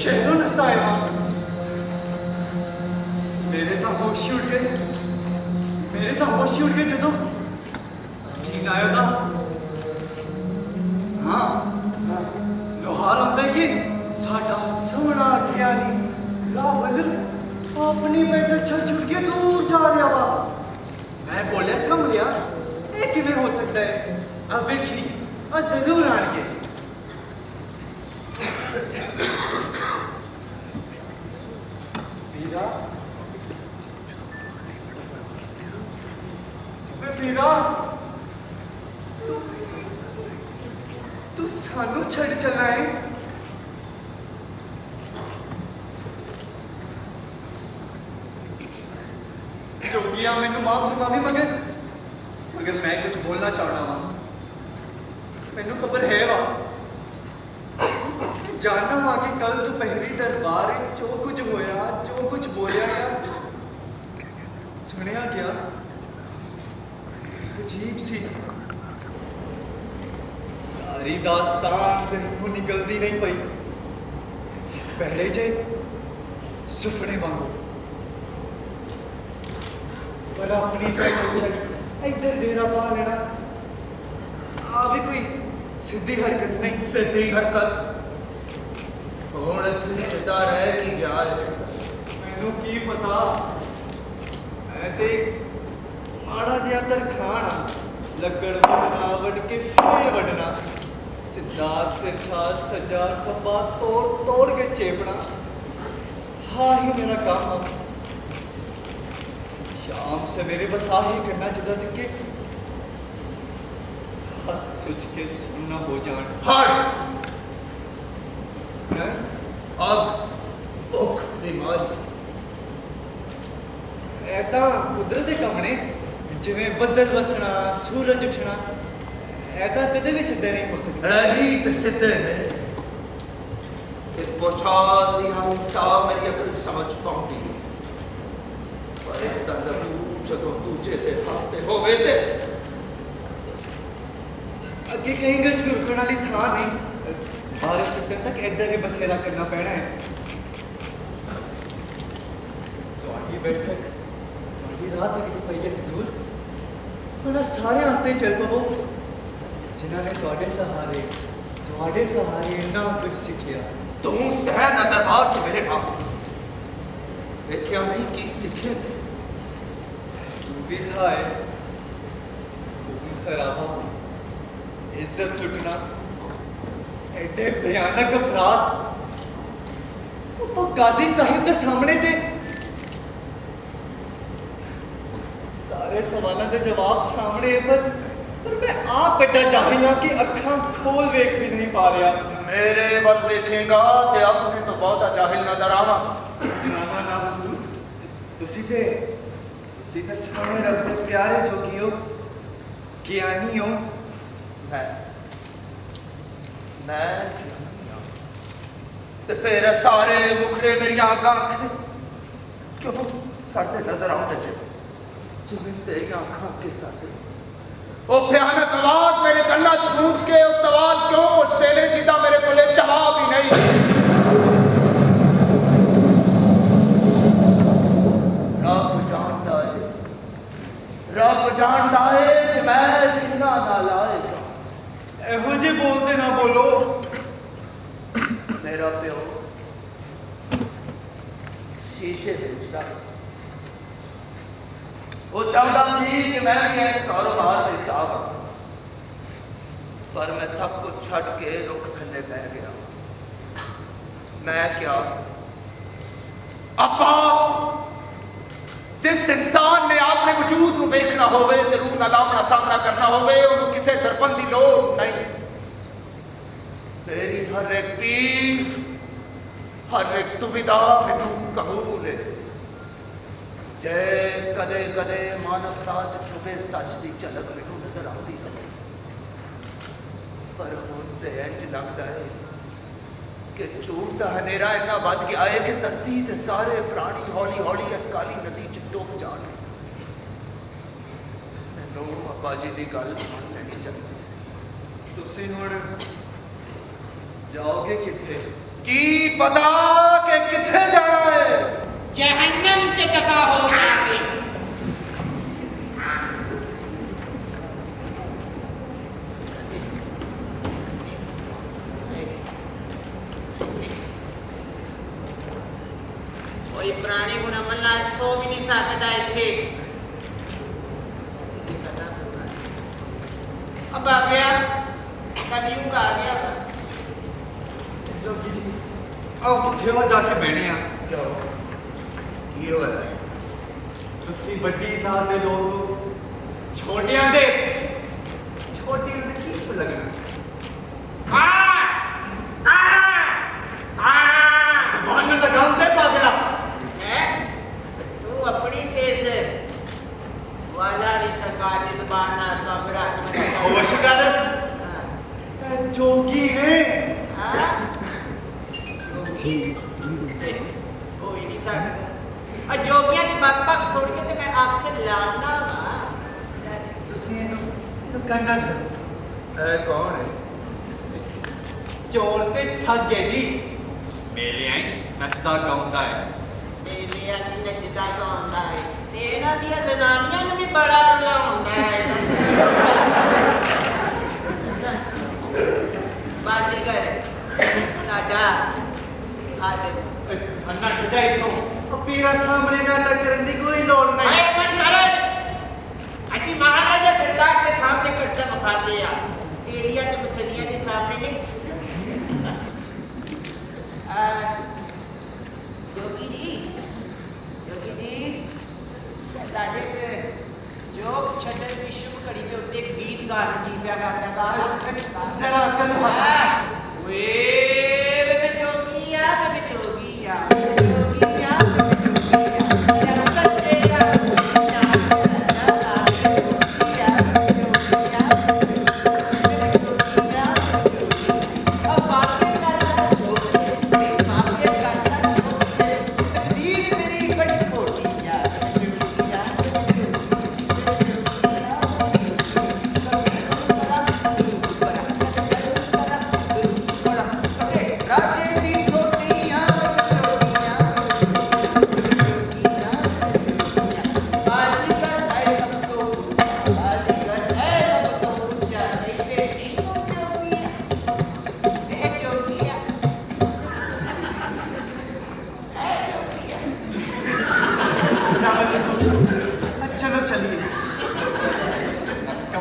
शहरों नस्ता है वहां मेरे तो होश ही उड़ गए जो यकीन आया था हाँ लोहार आंदा कि साडा सोहना ज्ञानी रावल अपनी मेंढक छड़ छुड़ के दूर जा रहा वा मैं बोलिया कमलिया ये किवें हो सकता है अब वेखी जरूर आएंगे वीरा तू सानू छड़ चलना है जोगिया मैनू माफ फरमावी मगर मैं कुछ बोलना चाहना वा मैनू खबर है वा जानना वा कि कल दोपहरी दरबार जो कुछ होया जो कुछ बोलिया गया सुनिया गया अजीब सी सारी दास्तान से निकलती नहीं पई पहले जे सुफने वांगू पर अपनी इधर डेरा पा लेना आ भी कोई सीधी हरकत नहीं सीधी हरकत ਹੁਣ ਇੱਥੇ ਸਿੱਧਾ ਰਹਿ ਕੀ ਗਿਆ ਮੈਨੂੰ ਕੀ ਪਤਾ ਮੈਂ ਤੇ ਮਾੜਾ ਜਿਹਾ ਤਰਖਾਣਾ ਲੱਕੜ ਵੱਢਣਾ ਵੱਢ ਕੇ ਫੇਰ ਵੱਢਣਾ ਸਿੱਧਾ ਤਿਰਛਾ ਸੱਜਾ ਖੱਬਾ ਤੋੜ ਕੇ ਚੇਪਣਾ ਹਾਂ ਹੀ ਮੇਰਾ ਕੰਮ ਆ शाम सवेरे बस आ ही करना जिदा दिखे हाथ सुच के सुनना हो जान हट अग उख बीमारी ऐता कुदरत के कम ने जिवें बदल वसना सूरज उठना ऐता कदे भी सिद्धे नहीं हो सकते यही तो सिद्धे ने पोछाल दी हम सा मेरी अकल समझ पाती पर इतना जदों दूजे ते हफ्ते होवे ते अगे कहीं गए इसको रुकने वाली था नहीं बारिश टुटन तक इधर ही बसेरा करना पैना है तो आगे बैठक थोड़ी रात तक तो पई है हुजूर बड़ा सारे आस्ते चल पवो जिन्होंने थोड़े सहारे इन्ना कुछ सीखिया तू सह ना दरबार च मेरे नाम देखिया नहीं की सीखे विधाए खून खराबा इज्जत लुटना एडे भयानक अपराध वो तो गाजी साहिब के सामने थे सारे सवालों के जवाब सामने है पर मैं आप बड़ा जाहिल हाँ कि अखा खोल वेख भी नहीं पा रहा मेरे वल वेखेगा ते अपने तो बहुत जाहिल नजर आवा ना हुजूर तुसी ते सोने रब दे प्यारे जोगी हो ज्ञानी हो मैं ते फिर सारे मुखड़े मेरी आंखां क्यों साडे नजर आउंदे थे जिवें तेरी आंखां के साथ वो भयानक आवाज मेरे कन्ना च गूंज के उस सवाल क्यों पूछते ने जिदा मेरे कोले जवाब ही नहीं रब जानता है कि मैं कितना नालायक एहो जे बोलते ना बोलो मेरा प्यो शीशे बेचता वो चाहता सी कि मैं भी इस कारोबार में जावा पर मैं सब कुछ छड़ के रुख थल्ले बह गया मैं क्या अब्बा जिस इंसान ने अपने वजूद को देखना होवे ते रूह नाल अपना सामना करना होवे उन्हें किसी दर्पण की लोड़ नहीं मेरी हर एक पीर हर एक दुविधा मैनू कबूल है जय कदे कदे मानवता च छुपे सच की झलक मैनू नजर आती है पर हुण ते इंज लगता है कि झूठ का हनेरा इन्ना वध गया है कि धरती के सारे प्राणी हौली हौली इस काली नदी च डुब जाण मैनू अब्बा जी की गल सुन लेनी चाहिए तुसी हुण जाओगे किथे की पता कि किथे जाना है जहन्नम च दफा हो जाके कोई प्राणी गुण मल्ला सो भी नहीं सकता इथे अब आ गया कलयुग आ गया जोगी जी आओ किथे हो जाके बैठे हैं क्यों ये हो रहा है तुसी बड़ी साल दे लोग छोटियां दे की लगना मन लगाम दे पागला है तू अपनी देश वाला री सरकार की जुबान ना कमरा होश कर जोगी ने हां जोगी हो ही नहीं सकता आ जोगियां दी बक सुन के ते मैं आखिर लाना वा तुसी इनु करना ए कौन है चोर ते ठग है जी मेले आई नचदा गाउंदा है मेले आज नचदा गाउंदा है ते इन्हां दी जनानियां नु भी बड़ा रुलाउंदा है बाजीगर साडा आदम अन्ना खजा इथों पीरा सामने नाटक करने की कोई लोड़ नहीं आए मन कर असी महाराजा सरकार के सामने करता बखा लिया एरिया के मछलियां के सामने नहीं जोगी जी दादे से जो छड़न की शुभ घड़ी के उत्ते गीत गान की क्या गाता गा जरा अकल वे बे जोगिया जोगिया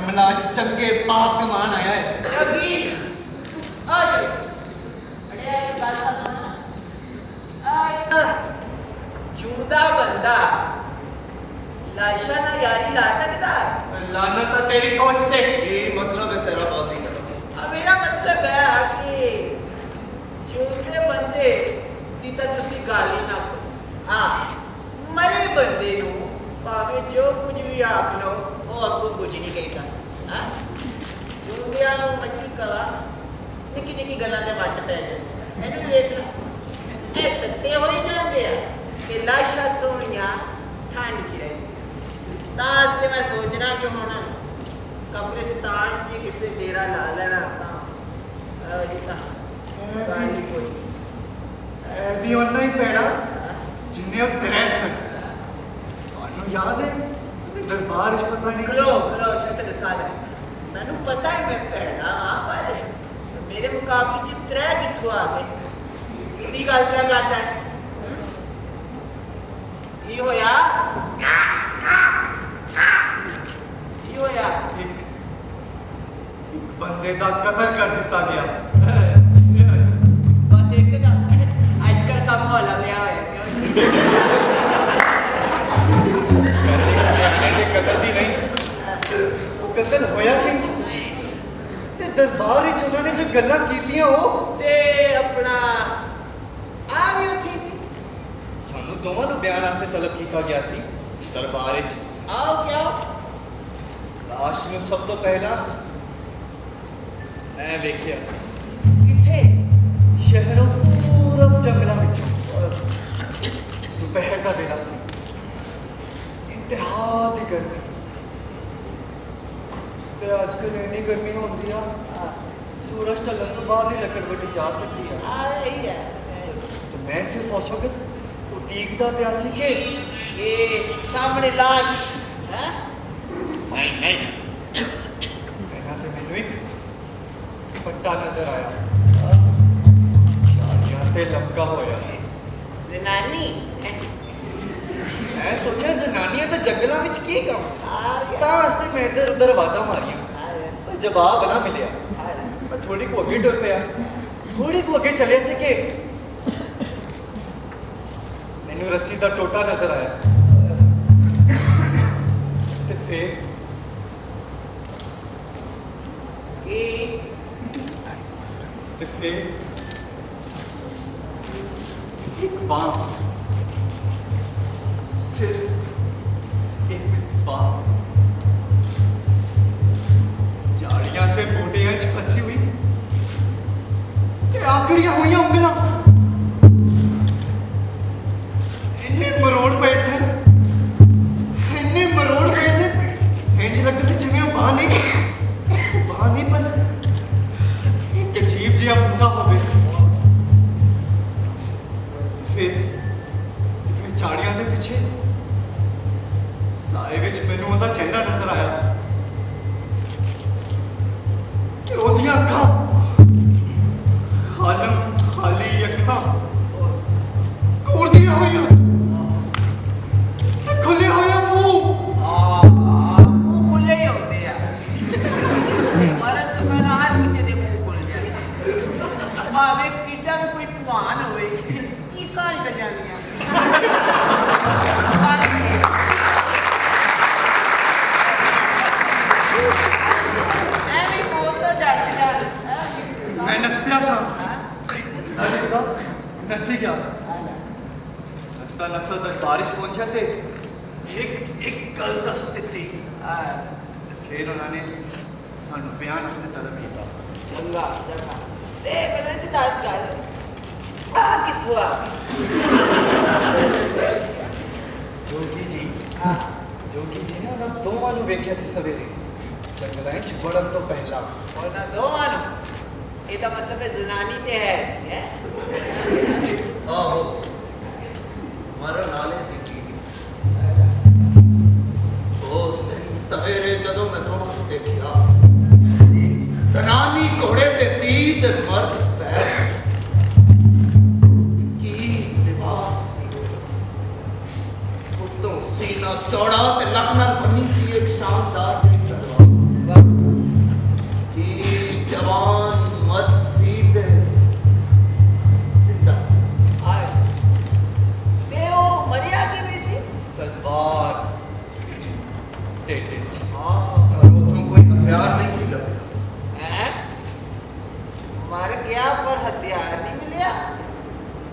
जमना चंगे पाक कमान आया है। जगी आ जाओ। अरे एक बात तो सुना। जूदा बंदा लाशा ना यारी ला सकता है। लानत है तेरी सोच ते। ये मतलब है तेरा बाजी का। अब मेरा मतलब है कि जूदे बंदे दी तो तुसी गाली ना करो। हाँ मरे बंदे नू भावे जो कुछ भी आख लो वो अगू कुछ नहीं कहता। हाँ जूदिया नू मट्टी कवा निकी निकी गल्लां दे वट पै जांदे। ਇਹਨੂੰ ਵੇਖ ਲਾ ਇਹ ਤੱਤੇ ਹੋਈ ਜਾਂਦੇ ਆ ਕਿ ਲਾਸ਼ਾਂ ਸੋਹਣੀਆਂ ਠੰਡ 'ਚ ਰਹਿੰਦੀ ਤਾਂ ਅਸਤੇ ਮੈਂ ਸੋਚਣਾ ਕਿ ਹੁਣ ਕਬਰਿਸਤਾਨ 'ਚ ਕਿਸੇ ਡੇਰਾ ਲਾ ਲੈਣਾ ਤਾਂ ਜਿੱਦਾਂ ਗਾਲੀ ਕੋਈ ਇਹ ਵੀ ਉਹਨਾਂ ਹੀ ਪੈਣਾ ਜਿੰਨੇ ਉਹ ਤੇਰੇ ਸਨ। ਤੁਹਾਨੂੰ ਯਾਦ ਹੈ ਦਰਬਾਰ 'ਚ ਪਤਾ ਨਹੀਂ ਖਲੋ ਖਲੋ ਛੱਤ ਸਾਲ ਮੈਨੂੰ ਪਤਾ ਹੈ ਮੈਂ ਭੈਣਾ ਆ ਪਰ ਮੇਰੇ ਮੁਕਾਬਲੇ 'ਚ ਤਰੇ ਕਿੱਥੋਂ ਆ ਗਏ ਕਿਹੜੀ ਗੱਲ ਪਿਆ ਕਰਦਾ ਹੈ? ਕੀ ਹੋਇਆ ਕੀ ਹੋਇਆ ਇੱਕ ਬੰਦੇ ਦਾ ਕਤਲ ਕਰ ਦਿੱਤਾ ਗਿਆ। ਬਸ ਇੱਕ ਦਾ ਅੱਜ ਕੱਲ ਕੰਮ ਵਾਲਾ ਲਿਆ ਹੋਇਆ ਇਹਨੇ ਕਤਲ ਦੀ ਨਹੀਂ ਉਹ ਕਤਲ ਹੋਇਆ ਕਿੰਜ ਤੇ ਦਰਬਾਰ ਵਿੱਚ ਉਹਨਾਂ ਨੇ ਜੋ ਗੱਲਾਂ ਕੀਤੀਆਂ ਉਹ ਤੇ ਆਪਣਾ ਆ ਵੀ ਉੱਥੇ ਸੀ ਸਾਨੂੰ ਦੋਵਾਂ ਨੂੰ ਬਿਆਨ ਵਾਸਤੇ ਤਲਬ ਕੀਤਾ ਗਿਆ ਸੀ ਦਰਬਾਰ ਵਿੱਚ। ਆਓ ਕਿਉਂ ਲਾਸ਼ ਨੂੰ ਸਭ ਤੋਂ ਪਹਿਲਾਂ ਮੈਂ ਵੇਖਿਆ ਸੀ ਕਿੱਥੇ ਸ਼ਹਿਰੋਂ ਪੂਰਬ ਜੰਗਲਾਂ ਵਿੱਚੋਂ। ਦੁਪਹਿਰ ਦਾ ਵੇਲਾ ਸੀ ਇੰਤਹਾ ਦੀ ਗਰਮੀ ਤੇ ਅੱਜ ਕੱਲ੍ਹ ਇੰਨੀ ਗਰਮੀ ਹੁੰਦੀ ਆ ਸੂਰਜ ਢਲਣ ਤੋਂ ਬਾਅਦ ਹੀ ਲੱਕੜ ਵੱਢੀ ਜਾ ਸਕਦੀ ਆ। ਆ ਰਹੀ ਹੈ ਤੇ ਮੈਂ ਸਿਰਫ ਉਸ ਵਕਤ ਉਡੀਕਦਾ ਪਿਆ ਸੀ ਕਿ ਇਹ ਸਾਹਮਣੇ ਲਾਸ਼ ਹੈ ਨਹੀਂ ਨਹੀਂ ਪਹਿਲਾਂ ਤੇ ਮੈਨੂੰ ਇੱਕ ਪੱਟਾ ਨਜ਼ਰ ਆਇਆ ਛਾਲੀਆਂ ਤੇ ਲਮਕਾ ਹੋਇਆ। ਜ਼ਨਾਨੀ ਮੈਂ ਸੋਚਿਆ ਜ਼ਨਾਨੀਆਂ ਤਾਂ ਜੰਗਲਾਂ ਵਿੱਚ ਕੀ ਕੰਮ ਆ ਤਾਂ ਵਾਸਤੇ ਮੈਂ ਇੱਧਰ ਉੱਧਰ ਆਵਾਜ਼ਾਂ ਮਾਰੀਆਂ ਪਰ ਜਵਾਬ ਨਾ ਮਿਲਿਆ। ਮੈਂ ਥੋੜੀ ਕੁ ਅੱਗੇ ਟੁਰ ਪਿਆ ਥੋੜੀ ਕੁ ਅੱਗੇ ਚੱਲਿਆ ਸੀ ਕਿ ਮੈਨੂੰ ਰੱਸੀ ਦਾ ਟੋਟਾ ਨਜ਼ਰ ਆਇਆ ਤੇ ਫਿਰ ਕੀ ਤੇ ਫਿਰ ਇੱਕ ਬਾਂਹ ਸਿਰਫ ਇੱਕ ਬਾਂਹ ਝਾੜੀਆਂ ਤੇ ਬੂਟਿਆਂ 'ਚ ਫਸੀ ਹੋਈ ਤੇ ਆਕੜੀਆਂ ਹੋਈਆਂ ਉਂਗਲਾਂ ਇੰਨੇ ਮਰੋੜ ਪਏ ਸਨ ਇੰਨੇ ਮਰੋੜ ਪਏ ਸਨ ਇੰਝ ਲੱਗਦਾ ਸੀ ਜਿਵੇਂ ਉਹ ਬਾਂਹ ਨਹੀਂ ਪਰ ਇੱਕ ਅਜੀਬ ਜਿਹਾ ਬੂਟਾ ਹੋਵੇ। ਫਿਰ ਝਾੜੀਆਂ ਦੇ ਪਿੱਛੇ ਸਾਏ ਵਿੱਚ ਮੈਨੂੰ ਉਹਦਾ ਚਿਹਰਾ ਨਜ਼ਰ ਆਇਆ ਤੇ ਉਹਦੀਆਂ ਅੱਖਾਂ ਖਾਲੀ ਅੱਖਾਂ ਘੂਰਦੀਆਂ ਹੋਈਆਂ ਤੇ ਖੁੱਲਿਆ ਹੋਇਆ ਮੂੰਹ ਖੁੱਲੇ ਹੀ ਹੁੰਦੇ ਆ ਮਰਨ ਤੋਂ ਪਹਿਲਾਂ ਹਰ ਕਿਸੇ ਦੇ ਮੂੰਹ ਖੁੱਲ ਜਾਂਦੇ ਭਾਵੇਂ ਕਿੱਡਾ ਵੀ ਕੋਈ ਭਵਾਨ ਹੋਵੇ ਚੀਕਾਂ ਨਿਕਲ ਜਾਂਦੀਆਂ ਐਵੇਂ ਮੌਤ ਤੋਂ ਡਰਦਾ ਮੈਂ ਨਸ ਪਿਆ ਸਾਂ ਨਸੀ ਗਿਆ ਨਸਤਾ ਤੱਕ ਬਾਰਿਸ਼ ਪਹੁੰਚਿਆ ਤੇ ਇੱਕ ਗੱਲ ਦੱਸ ਦਿੱਤੀ ਤੇ ਫਿਰ ਉਹਨਾਂ ਨੇ ਸਾਨੂੰ ਬਿਆਨ ਵਾਸਤੇ ਤਲਬ ਕੀਤਾ। ਚੰਗਾ ਚੰਗਾ ਤੇ ਮੈਨੂੰ ਇੱਕ ਦੱਸ ਗੱਲ ਆ ਕਿੱਥੋਂ ਆ ਜੋਗੀ ਜੀ ਨੇ ਉਹਨਾਂ ਦੋਵਾਂ ਨੂੰ ਵੇਖਿਆ ਸੀ ਸਵੇਰੇ ਜੰਗਲਾਂ 'ਚ ਵੜਨ ਤੋਂ ਪਹਿਲਾਂ। ਉਹਨਾਂ ਦੋਵਾਂ ਨੂੰ ਇਹਦਾ ਮਤਲਬ ਹੈ ਜ਼ਨਾਨੀ ਤੇ ਹੈ ਸੀ ਹੈ ਆਹੋ ਮਰਨ ਵਾਲੇ ਦੀ ਉਸ ਦਿਨ ਸਵੇਰੇ ਜਦੋਂ ਮੈਂ ਦੋਵਾਂ ਨੂੰ ਦੇਖਿਆ ਜ਼ਨਾਨੀ ਘੋੜੇ ਤੇ ਸੀ ਤੇ ਮਰਦ ਪੈਰ ਕੀ ਲਿਬਾਸ ਸੀ ਉੱਤੋਂ ਸੀਨਾ ਚੌੜਾ ਤੇ ਲੱਕ ਨਾਲ ਬੰਨੀ ਸੀ ਇੱਕ ਸ਼ਾਨਦਾਰ ਜਿਹੀ ਤਲਵਾਰ। ਢਿੱਡ 'ਚ हाँ ਪਰ ਉੱਥੋਂ ਕੋਈ ਹਥਿਆਰ ਨਹੀਂ ਸੀ ਲੱਭਿਆ। हैं? मर गया पर हथियार नहीं मिलिया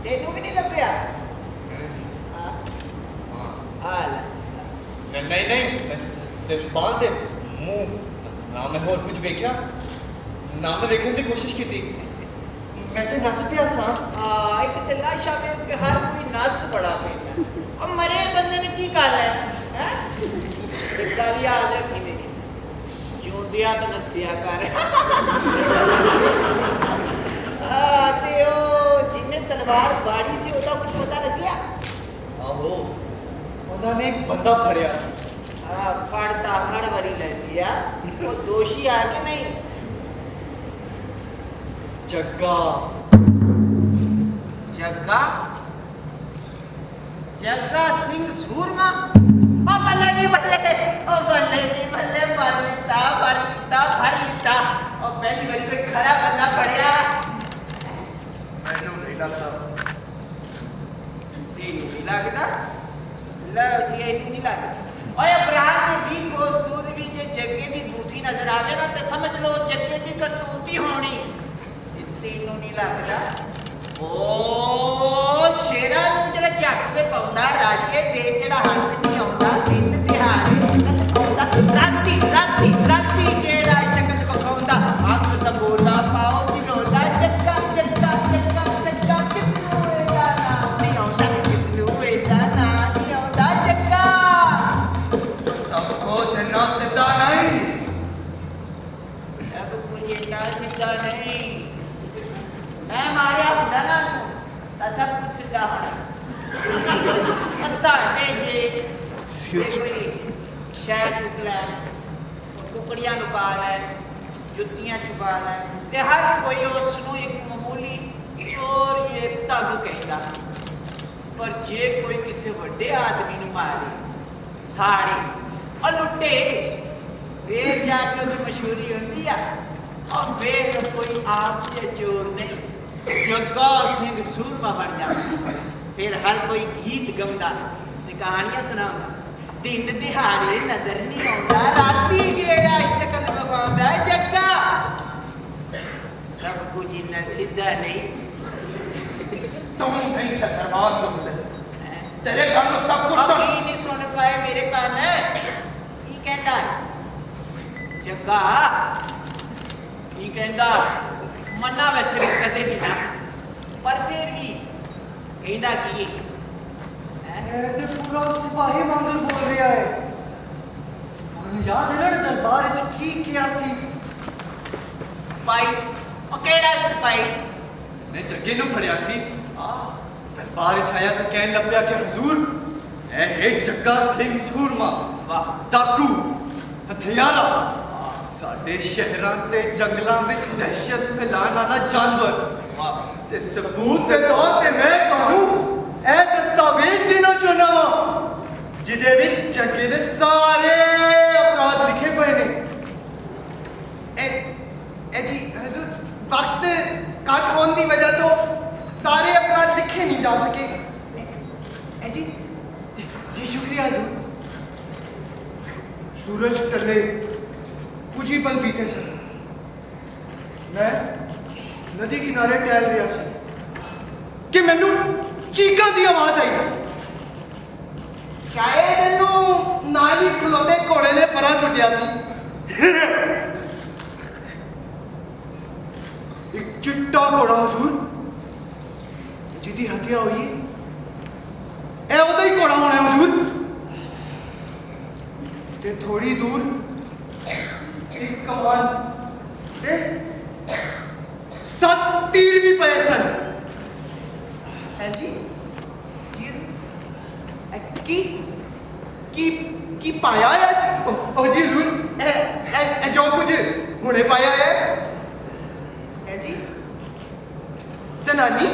तेनू भी नहीं लभ्या हाँ ਹਾਂ हाल नहीं नहीं सिर्फ बाल ते मुंह ना मैं होर कुछ वेख्या ना मैं वेखने की कोशिश की मैं तो नस पिया सा हाँ एक ते लाशा में के हर कोई नस बड़ा पैंदा और मरे बंदे ने की कर लेना हैं एक गल याद रखी मेरी जिउंदिया तो नसिया कर ते ओ जिन्ने तलवार बाड़ी सी ओदा कुछ पता लग गया आहो ਉਹਨਾਂ ਨੇ ਇੱਕ ਬੰਦਾ ਫੜਿਆ ਸੀ फड़ता हर वारी ले लिया वो दोषी आ कि नहीं ਜੱਗਾ जग्गा जग्गा सिंह सूरमा ओ बल्ले भी बल्ले ओ बल्ले भी बल्ले भर लिता ओ पहली बारी कोई खरा बंदा फड़िया ਮੈਨੂੰ ਨਹੀਂ ਲੱਗਦਾ तेनू नहीं लगता लो जी इनू नहीं लगता ओए अपराध के 20 कोस दूध भी जे जग्गे भी बूथी नजर आवे ना ते समझ लो जग्गे भी कटूती होनी तेनू नहीं लगता ओ शेरा नू जड़ा झट पे पाउंदा राजे दे जड़ा हत्थ नहीं आउंदा दिन दिहाड़े शकत पाउंदा राती जेड़ा शकत पकाउंदा हक तगोला पाओ जिलोला जग्गा किसनू एदा नाम नहीं आउंदा किसनू एदा नाम नहीं आउंदा जग्गा सबको चलना सीधा नहीं। सब कुछ एदा सीधा नहीं मैं मारिया हुंदा ना ਤਾਂ ਸਭ ਕੁਝ ਸਿੱਧਾ ਹੋਣਾ ਸਾਡੇ ਜੇ ਕੋਈ ਸ਼ਹਿਰ ਚੁੱਕ ਲੈ ਕੁਕੜੀਆਂ ਨੂੰ ਪਾ ਲੈ ਜੁੱਤੀਆਂ ਛੁਪਾ ਲੈ ਤੇ ਹਰ ਕੋਈ ਉਸ ਨੂੰ ਇੱਕ ਮਾਮੂਲੀ ਚੋਰ ਇਹ ਧੱਗ ਕਹਿੰਦਾ ਪਰ ਜੇ ਕੋਈ ਕਿਸੇ ਵੱਡੇ ਆਦਮੀ ਨੂੰ ਮਾਰੇ ਸਾੜੇ ਔਰ ਲੁੱਟੇ ਫੇਰ ਜਾ ਕੇ ਉਹਦੀ ਮਸ਼ਹੂਰੀ ਹੁੰਦੀ ਆ ਔਰ ਫੇਰ ਕੋਈ ਆਪ ਜੇ ਚੋਰ ਨਹੀਂ जग्गा सिंह सूरमा बन जाता फिर हर कोई गीत गमदा ते कहानियां सुनाउंदा दिन दिहाड़े नजर नहीं आउंदा राती जेड़ा शकल वखाउंदा जग्गा सब कुछ इन्ना सीधा नहीं तुम नहीं सतरवाद तुमसे तेरे घर में सब कुछ अब ही नहीं सुन पाए मेरे कान की कहता है जग्गा की कहता मन्ना वैसे भी कदे भी ना पर फिर भी कहता कि ਇਹ ਤੇ ਪੂਰਾ ਸਿਪਾਹੀ ਵਾਂਗਰ ਬੋਲ ਰਿਹਾ ਹੈ ਮੈਨੂੰ ਯਾਦ ਹੈ ਨਾ ਦਰਬਾਰ ਵਿੱਚ ਕੀ ਕਿਹਾ ਸੀ ਸਪਾਈ ਉਹ ਕਿਹੜਾ ਸਪਾਈ ਮੈਂ ਜੱਗੇ ਨੂੰ ਫੜਿਆ ਸੀ ਦਰਬਾਰ ਵਿੱਚ ਆਇਆ ਤਾਂ ਕਹਿਣ ਲੱਗਾ ਕਿ ਹਜ਼ੂਰ ਇਹ ਹੈ ਜੱਗਾ ਸਿੰਘ ਸੂਰਮਾ ਵਾਹ ਡਾਕੂ ਹਥਿਆਰਾ ਸਾਡੇ ਸ਼ਹਿਰਾਂ ਤੇ ਜੰਗਲਾਂ ਵਿੱਚ ਦਹਿਸ਼ਤ ਫੈਲਾਉਣ ਵਾਲਾ ਜਾਨਵਰ ਵਾਹ ਤੇ ਸਬੂਤ ਦੇ ਤੌਰ ਤੇ ਮੈਂ ਤੁਹਾਨੂੰ ਇਹ ਦਸਤਾਵੇਜ਼ ਦੇਣਾ ਚਾਹੁੰਦਾ ਹਾਂ ਜਿਹਦੇ ਵਿੱਚ ਜੱਗੇ ਦੇ ਸਾਰੇ ਅਪਰਾਧ ਲਿਖੇ ਪਏ ਨੇ ਇਹ ਜੀ ਹਜ਼ੂਰ ਵਕਤ ਘੱਟ ਹੋਣ ਦੀ ਵਜ੍ਹਾ ਤੋਂ ਸਾਰੇ ਅਪਰਾਧ ਲਿਖੇ ਨਹੀਂ ਜਾ ਸਕੇ ਇਹ ਜੀ ਸ਼ੁਕਰੀਆ ਹਜ਼ੂਰ ਸੂਰਜ ਢਲੇ कुछ ही पल बीते सर मैं नदी किनारे टहल रहा ਸੀ कि मैनू चीकां दी आवाज आई शायद इनू नाल ही खलोते घोड़े ने परा सुटिया सी एक चिट्टा घोड़ा हजूर जिहदी हत्या हुई है ओदा ही घोड़ा होना हजूर ते थोड़ी दूर एक कमान ते 7 तीर भी पए सन है जी की पाया है ओ जी हजूर ए जो कुछ हुने पाया है जी जनानी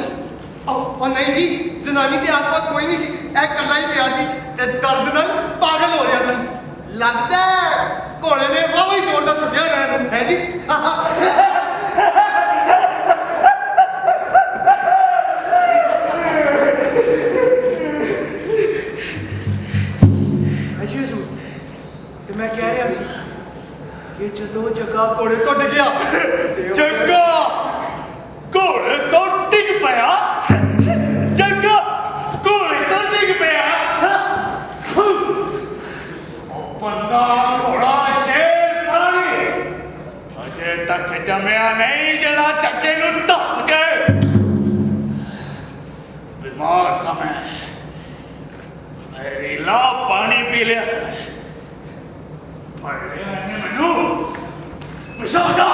ओ नहीं जी जनानी के आसपास कोई नहीं सी ए कल्ला ही पिया सी ते दर्द नाल पागल हो रहा सी लगदा घोड़े ने वाह ही जोर दा सुटिया होना है जी मैं ਕਹਿ ਰਿਹਾ ਸੀ ਕਿ ਜਦੋਂ ਜੱਗਾ ਘੋੜੇ ਤੋਂ ਡਿੱਗਿਆ ਜੱਗਾ ਘੋੜੇ ਤੋਂ ਡਿੱਗ ਪਿਆ। ਜੱਗਾ ਘੋੜੇ ਤੋਂ ਡਿੱਗ ਪਿਆ। ਉਹ ਬੰਦਾ ਘੋੜਾ ਸ਼ੇਰ ਪ੍ਰਾਣੀ ਅਜੇ ਤੱਕ ਜੰਮਿਆ ਨਹੀਂ ਜਿਹੜਾ ਜੱਗੇ ਨੂੰ ਦੱਸ ਕੇ ਬਿਮਾਰ ਸਮੇਂ ਮੇਰੀ ਲਾ ਪਾਣੀ ਪੀ ਲਿਆ ਸੀ। ਫੜ ਲਿਆ ਇਹਨੇ ਮੈਨੂੰ। ਪਿਛਾ ਜਾ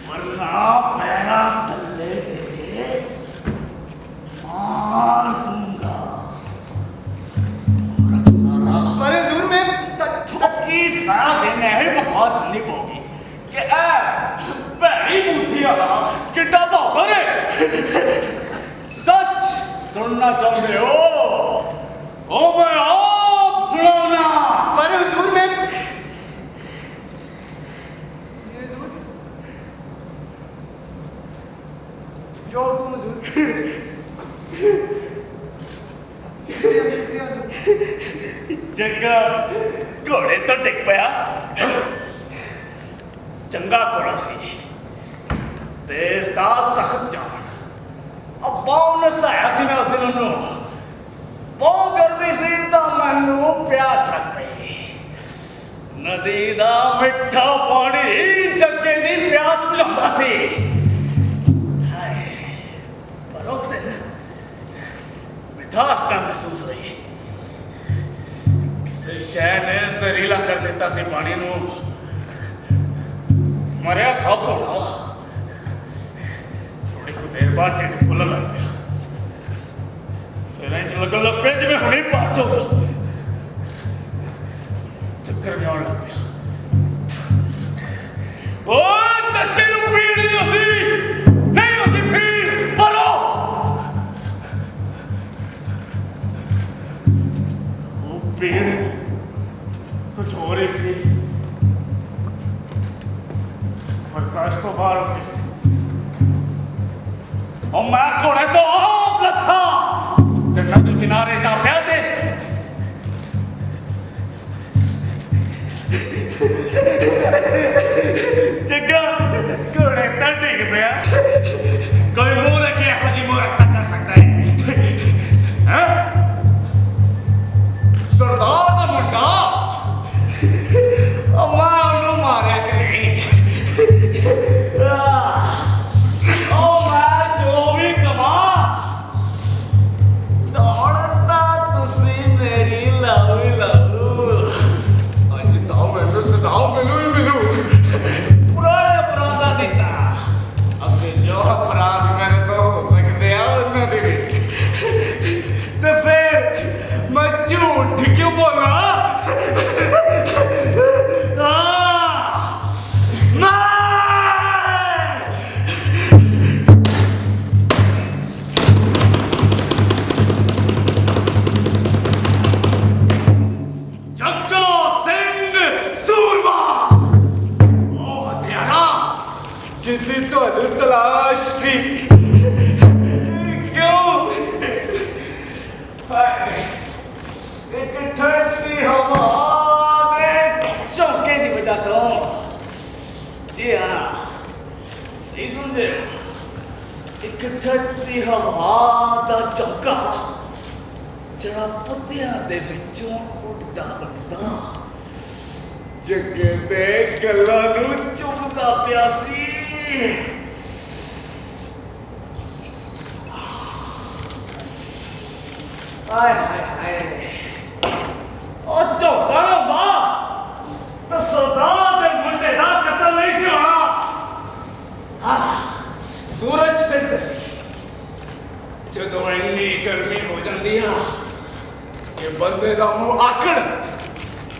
ਵਰਨਾ ਪੈਰਾਂ ਥੱਲੇ ਦੇ ਕੇ ਮਾਰ ਦੂੰਗਾ। ਪਰ ਹਜ਼ੂਰ ਮੈਂ ਕੀ ਸਾਰਾ ਦਿਨ ਇਹ ਬਕਵਾਸ ਸੁਣਨੀ ਪਊਗੀ ਕਿ ਇਹ ਭੈੜੀ ਬੂਥੀ ਵਾਲਾ ਕਿੱਡਾ ਬਹਾਦਰ ਹੈ। ਸੱਚ ਸੁਣਨਾ ਚਾਹੁੰਦੇ ਹੋ ਉਹ ਮੈਂ ਆਪ ਸੁਣਾਉਣਾ। ਪਰ ਹਜ਼ੂਰ ਮੈਂ जो हुकुम हुजूर। शुक्रिया हुजूर। जग्गा घोड़े तो डिग पिया। चंगा घोड़ा सी तेज था सख्त जान। अब बहुत नसाया सी मैं उस दिन उन्होंने बहुत गर्मी सी तो मैनू प्यास लग गई। नदी दा मिठा पानी जग्गे दी प्यास बुझाता सी। उस दिन मिठास का महसूस हुई। किसी शय ने जहरीला कर दिता सी पानी नू। मरिया सब होना थोड़ी कुछ देर बाद ढिड फुलन लग गया। फिर इंज लगन लग पिया जिवें हुणे बाहर चोगा। चक्कर भी आउण लग पिया। ओ चक्के नू पीड़ नहीं होती पीड़ परो। भीड़ कुछ हो रही सी प्रकाश तो बाहर हो गई सी। और मैं घोड़े तो आप लथा ते नदी किनारे जा पिया दे। जग्गा घोड़े तो डिग पिया। कोई मुंह रखे ऐसा जी मुंह रखता कर सकता है। सरदार का मुंडा मैं उन्होंने मारिया कि नहीं। मैं जो भी कमा दौड़ता तुसी मेरी लाऊ अज तो मैनू सदाओ मिलू ही मिलू। पुराने अपराधा दिता अगे जो अपराध मेरे तो हो सकते हैं उन्होंने तो फिर मैं झूठ क्यों बोला। जग्गा सिंह सूरमा ओ हथियारा जिंदी तुहानू तलाश सी। क्यों एक ठंडी हवा ने झोंके की वजह तो। जी हाँ सही समझे। एक ठंडी हवा का झोंका जरा पत्तियां दे विचों उड़दा जग्गे दे गल्लां नू चुभदा पिया सी। हाय हाय हाय ओ झोंका ना तो सरदार दे मुंडे दा कत्ल नहीं सी होना। सूरज सिर सी जदों इन्नी गर्मी हो जाती है कि बंदे का मुंह आकड़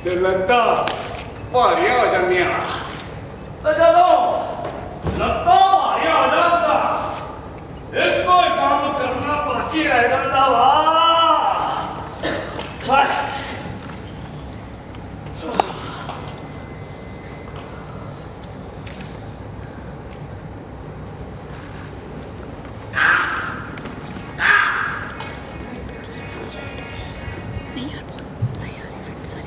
ते लत्तां भारियां हो जांदियां। तो जदों लत्तां भारियां हो जांदा एक कोई काम करना बाकी रह जांदा वा। नहीं यार बहुत सही आ रही फिट सही।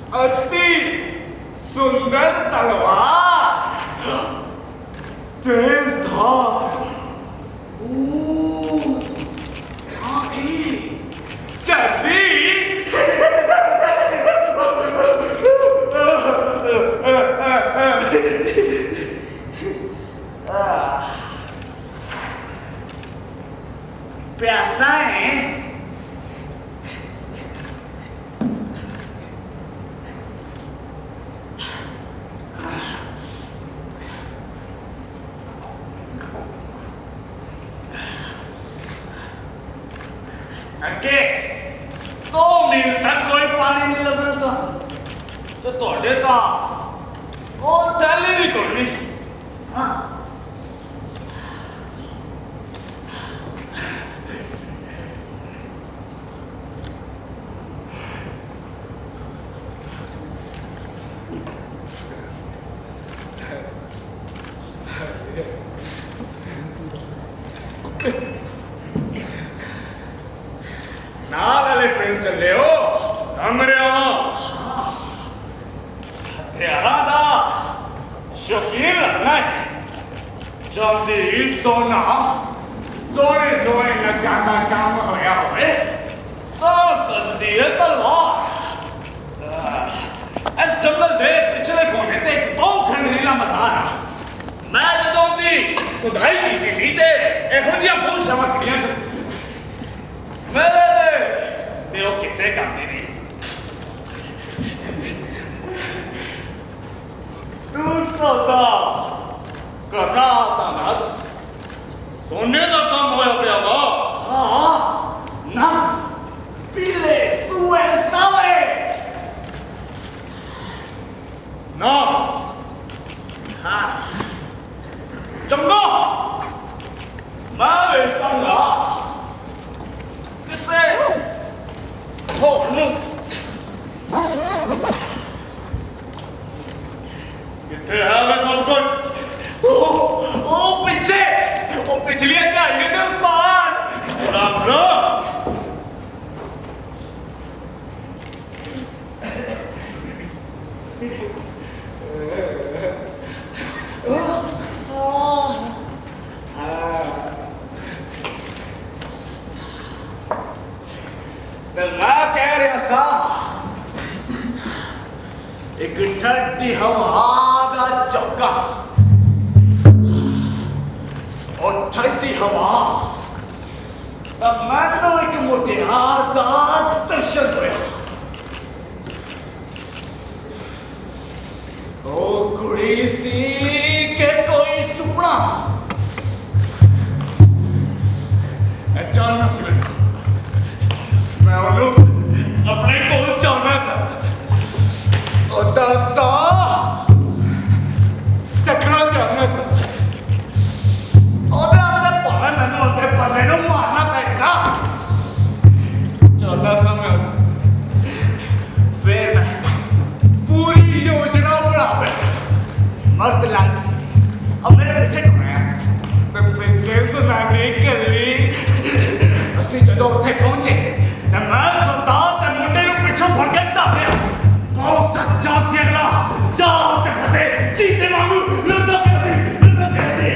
अति सुंदर तलवार, तेज धार, आँखें, चड्डी, प्यासा है। अगे 2 मील तक कोई पानी नहीं लग रहा था, तो थोड़े तो कोई थैली नहीं कोनी। हाँ नाले पिंड चले हो कमरिया हथियारा दा शौकीन लगना है। जल्दी सोना सोने सोने लगा का काम होया होए तो सजदी है तलवार। इस जंगल दे पिछले कोने ते एक बहुत खंडरीला मज़ार। मैं जदों दी खुदाई की सी ते एहो जिहा बहुत शमकड़ियां सी मेरे ते वो किसे काम दी नहीं। तू सौदा करना था नस सोने का काम होया पिया वा। हाँ ना पीले सुए सावे ना। हाँ चंगा मैं बेचूंगा किसे हो नु किथे है वे सब कुछ। ओ पीछे ओ पिछली झाड़ियों के पार राम मैं कह रहा सा एक ठंडी हवा का झोंका और ठंडी हवा तब मैनू एक मुटियार दा दर्शन होया। ओ कुड़ी सी के कोई सुपना जानना सी मैं अपने को चाहना था सा चखना चाहना सा भावे मैंने उसे पते को मारना पैदा चाहता सा मैं। फिर मैं पूरी योजना बना बैठा मर्द लालची सी। अब मेरे पीछे घुमाया तो पीछे सुनाने के लिए ਅਸੀਂ ਜਦੋਂ ਉੱਥੇ ਪਹੁੰਚੇ ਤੇ ਮੈਂ ਸਰਦਾਰ ਤੇ ਮੁੰਡੇ ਨੂੰ ਪਿੱਛੋਂ ਫੜ ਕੇ ਧਾਰਿਆ। ਬਹੁਤ ਸਖਤ ਚਾਪ ਸੀ ਅਗਲਾ ਚਾਪ ਚ ਫਸੇ ਚੀਤੇ ਵਾਂਗੂ ਲੜਦਾ ਪਿਆ ਸੀ ਲੜਦਾ ਪਿਆ ਸੀ।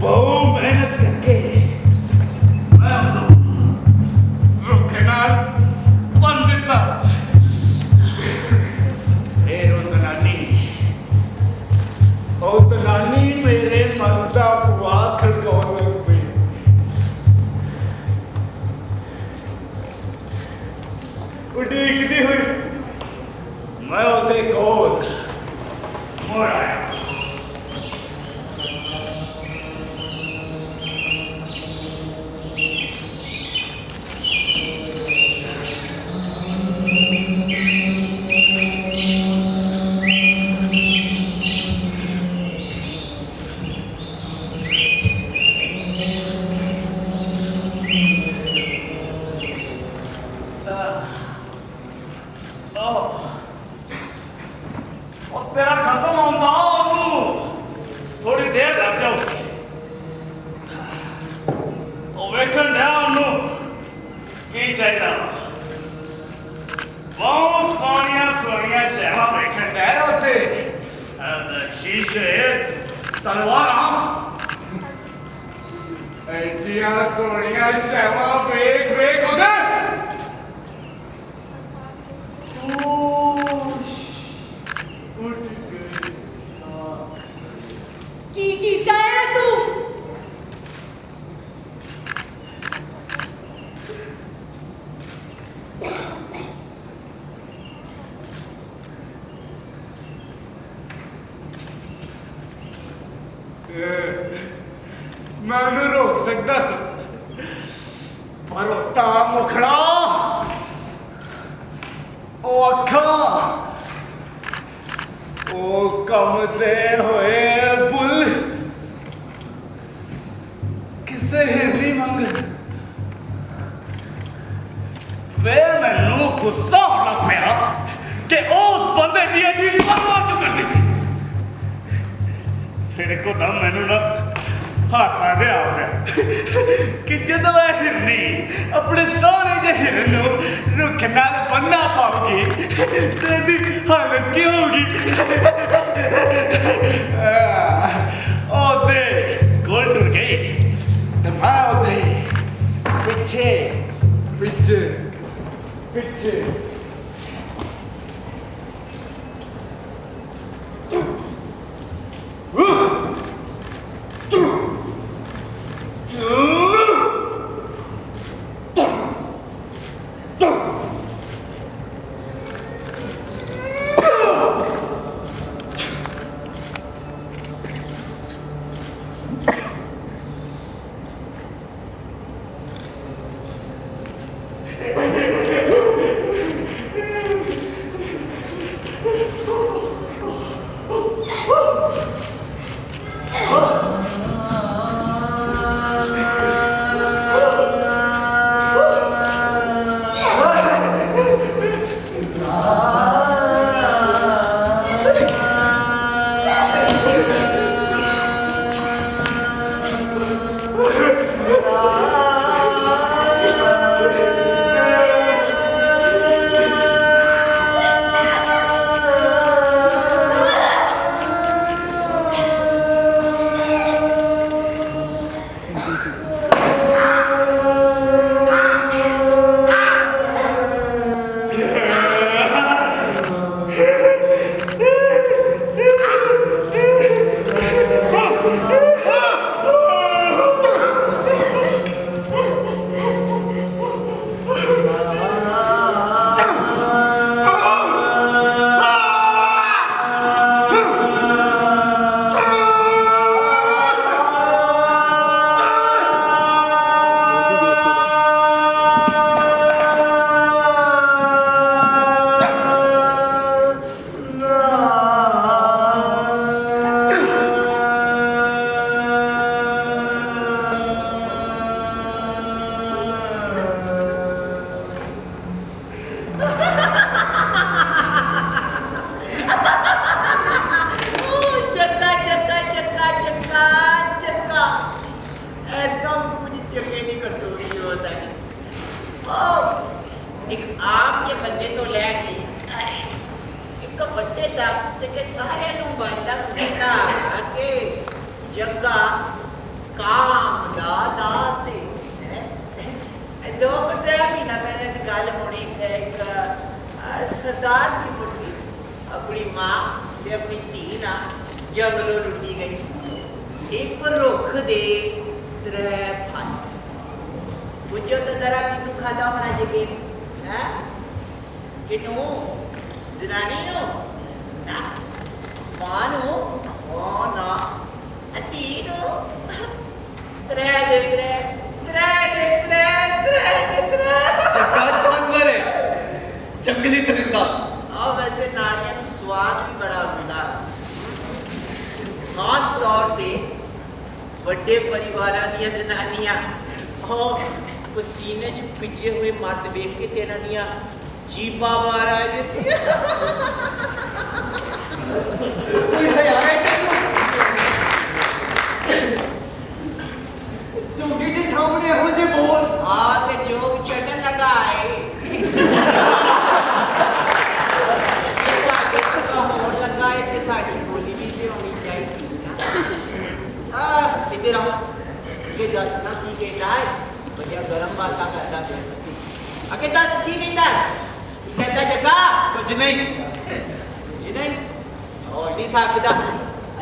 ਬਹੁਤ ਮਿਹਨਤ ਕਰਕੇ ਮੈਂ ਉਹਨੂੰ ਰੁੱਖੇ ਨਾਲ ਬੰਨ ਦਿੱਤਾ। ਫਿਰ ਉਹ ਜ਼ਨਾਨੀ मेरे मन का बुआ खड़काउण लग पई। उड़ीकदी हुई मैं उहदे कोल मुड़ आया। तेरा कसम आऊंगा थोड़ी देर लग जाओगी तो वेखन दिया चाहिए बहुत सोनिया सोनिया शहर देखने गए थे शीशे तलवार एडिया सोनिया शहर वेग वेग उधर की गया तू मैं उन्हें रोक सकता सर पर उता मुखड़ा ओ अखा ओ कमते हुए बुल किसे हिरनी मंग फिर मैनू गुस्सा होने लग पिया कि उस बंदे दी परवाह क्यों करती सी फिर को दम मैनू ना हासा जिहा आ गया कि जदों वह हिरनी अपने सोहने जे हिरन रुख नाल बन्ना पाऊगी तेरी हालत की होगी ओदे गोल टूट गई तो मैं ओदे पीछे पीछे पीछे जग्गा काम दा दासे दो कुत्ते महीना पहले की गल होनी एक सरदार की मुठी अपनी मां ते अपनी धी ना जंगलों लुटी गई एक रुख दे त्रै फल बुझो तो जरा किनू खादा होना यकीन है किनू जनानी नो ना मां नो ओ ना तीनो त्रै दे त्रै त्रै दे त्रै त्रै दे त्रै जग्गा जानवर है जंगली दरिंदा आ वैसे नारियां नु स्वाद भी बड़ा हुंदा खास तौर ते बड़े परिवारां दी जनानियां ओ पसीने च पिजे हुए मर्द देख के तेरा दियां जीबा बाहर आ जाती जोगी जी सामने हो जे बोल हाँ ते जोग चढ़न लगा है आगे दस की नींदा कहता जगा कुछ नहीं जी नहीं हो नहीं सकता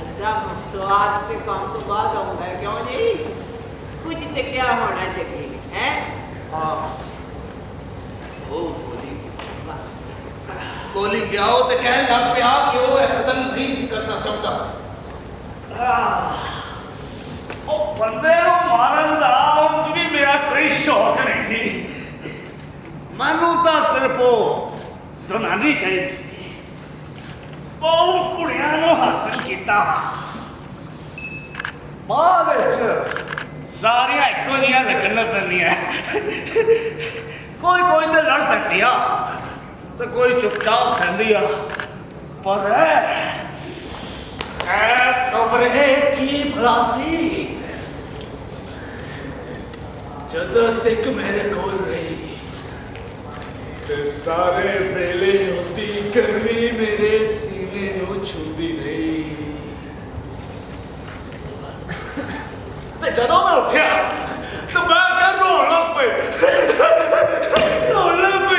अच्छा स्वाद के काम तो बाद आऊंगा क्यों जी कुछ तो क्या होना चाहिए हैं हाँ ओ गोली ब्याहो तो कह लग पिया कि वो कतल नहीं सी करना चाहता ओ बंदे को मारन दा उंज भी मेरा कोई शौक नहीं सी मैनू तो सिर्फ वो जनानी चाहिए सी बहुत कुड़ियां नू हासिल किया बाद सारिया एको जिहियां लगन लग पैंदियां कोई कोई तो लड़ पैंदी आ तो कोई चुपचाप खड़ी आ पर खबरे की भलासी जदों तक मेरे कोल रही ते सारे वेले होती गर्मी मेरे सीने नू छूंदी रही ते जदों मैं उठ्या तो मैं क्या रोन लग पे रोन लग पे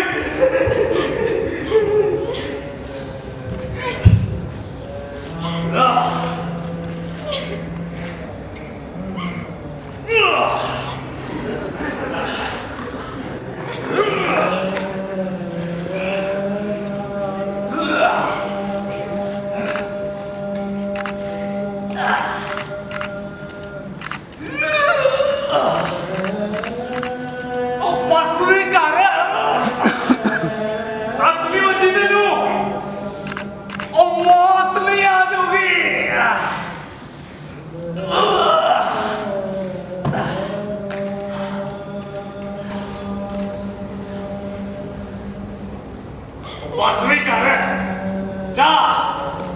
बस भी कर जा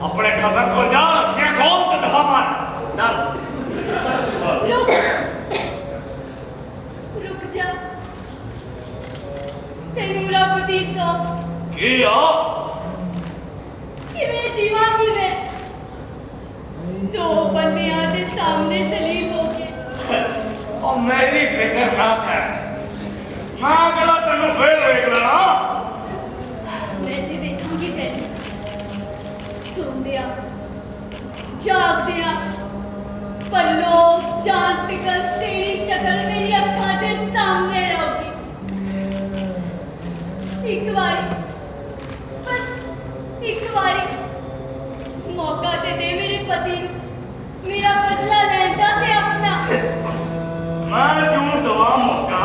अपने खसम को जा रस्सियां खोल तो दफा मार चल रुक रुक जा तेनू रब दी सौ की हो किवें जीवा किवें दो बंदियां दे सामने जलील हो के और मेरी फिक्र ना कर मैं अगला तेनू फिर देख लेना मैं ते देखांगी तेनू सोंदिया जागदिया पल्लो चांद तिकल तेरी शक्ल मेरी अखा दे सामने रहोगी एक बारी बस एक बारी मौका ते दे मेरे पति नू मेरा बदला लेन दा ते अपना मैं क्यों दवा मौका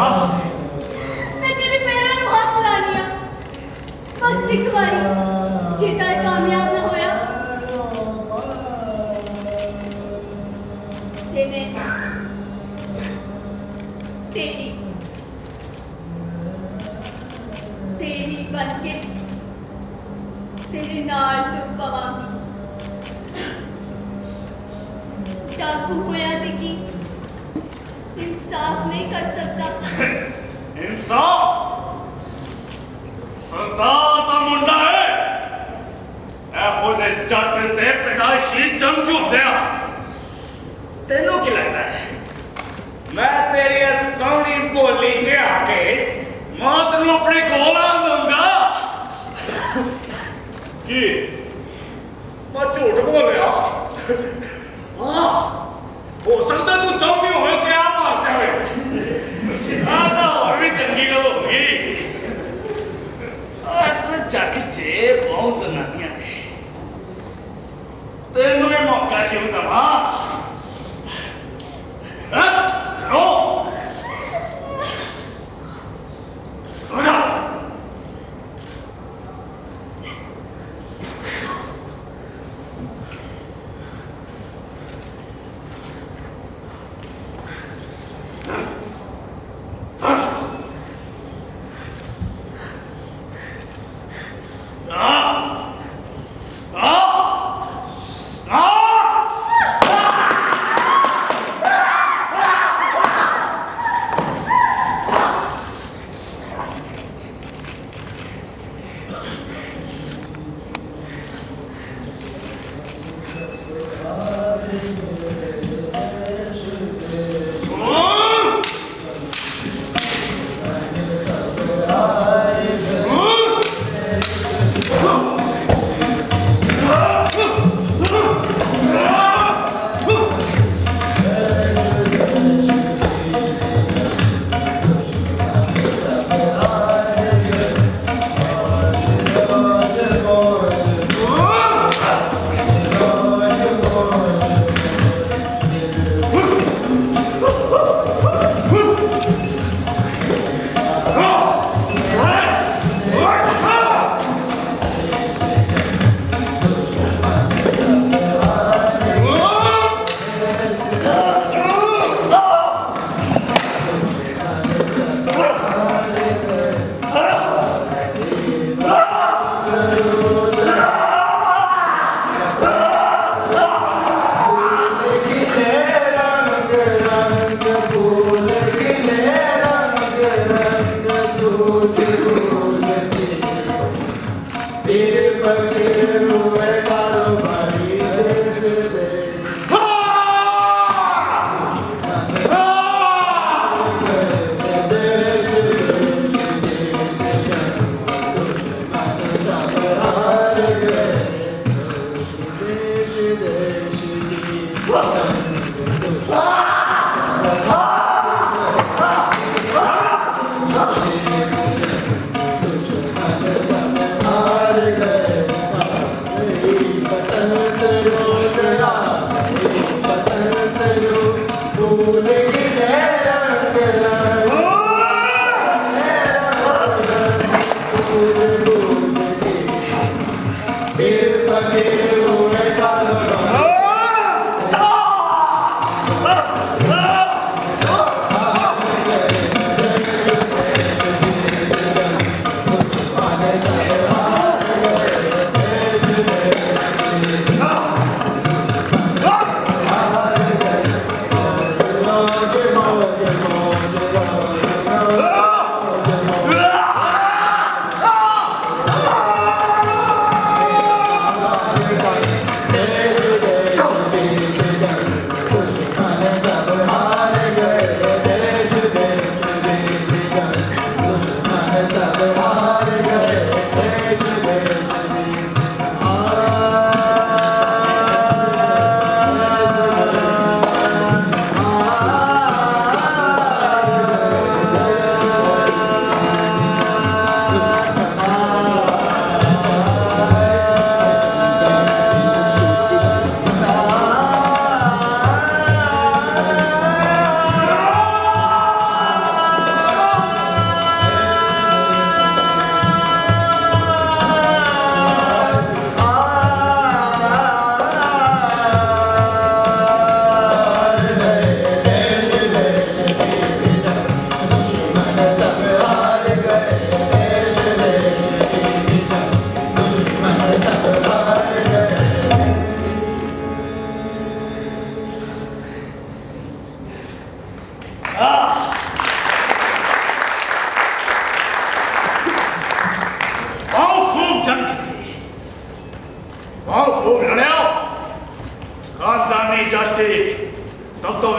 मैं तेरे पैरों नू हाथ लानिया बस एक बारी जिता कामयाब ना होया ते मैं तेरी तेरी बन के तेरे नाल टुर पवांगी डाकू होया ते की इंसाफ नहीं कर सकता इंसाफ सरदार का मुंडा है एहो जे जट ते पैदाइशी जंगजू होंदे आ तेनू की लगता है मैं तेरी सोहनी बोली च आके मौत नू अपने कोल आ दूंगा की मैं झूठ बोलिया हाँ हो सकता तू चाहती हो क्या मारते हुए आधा और भी चंगी गल होगी असल जग चे बहुत जनानियां ने तेनू ये मौका क्यों दवा खड़ो खड़ो जा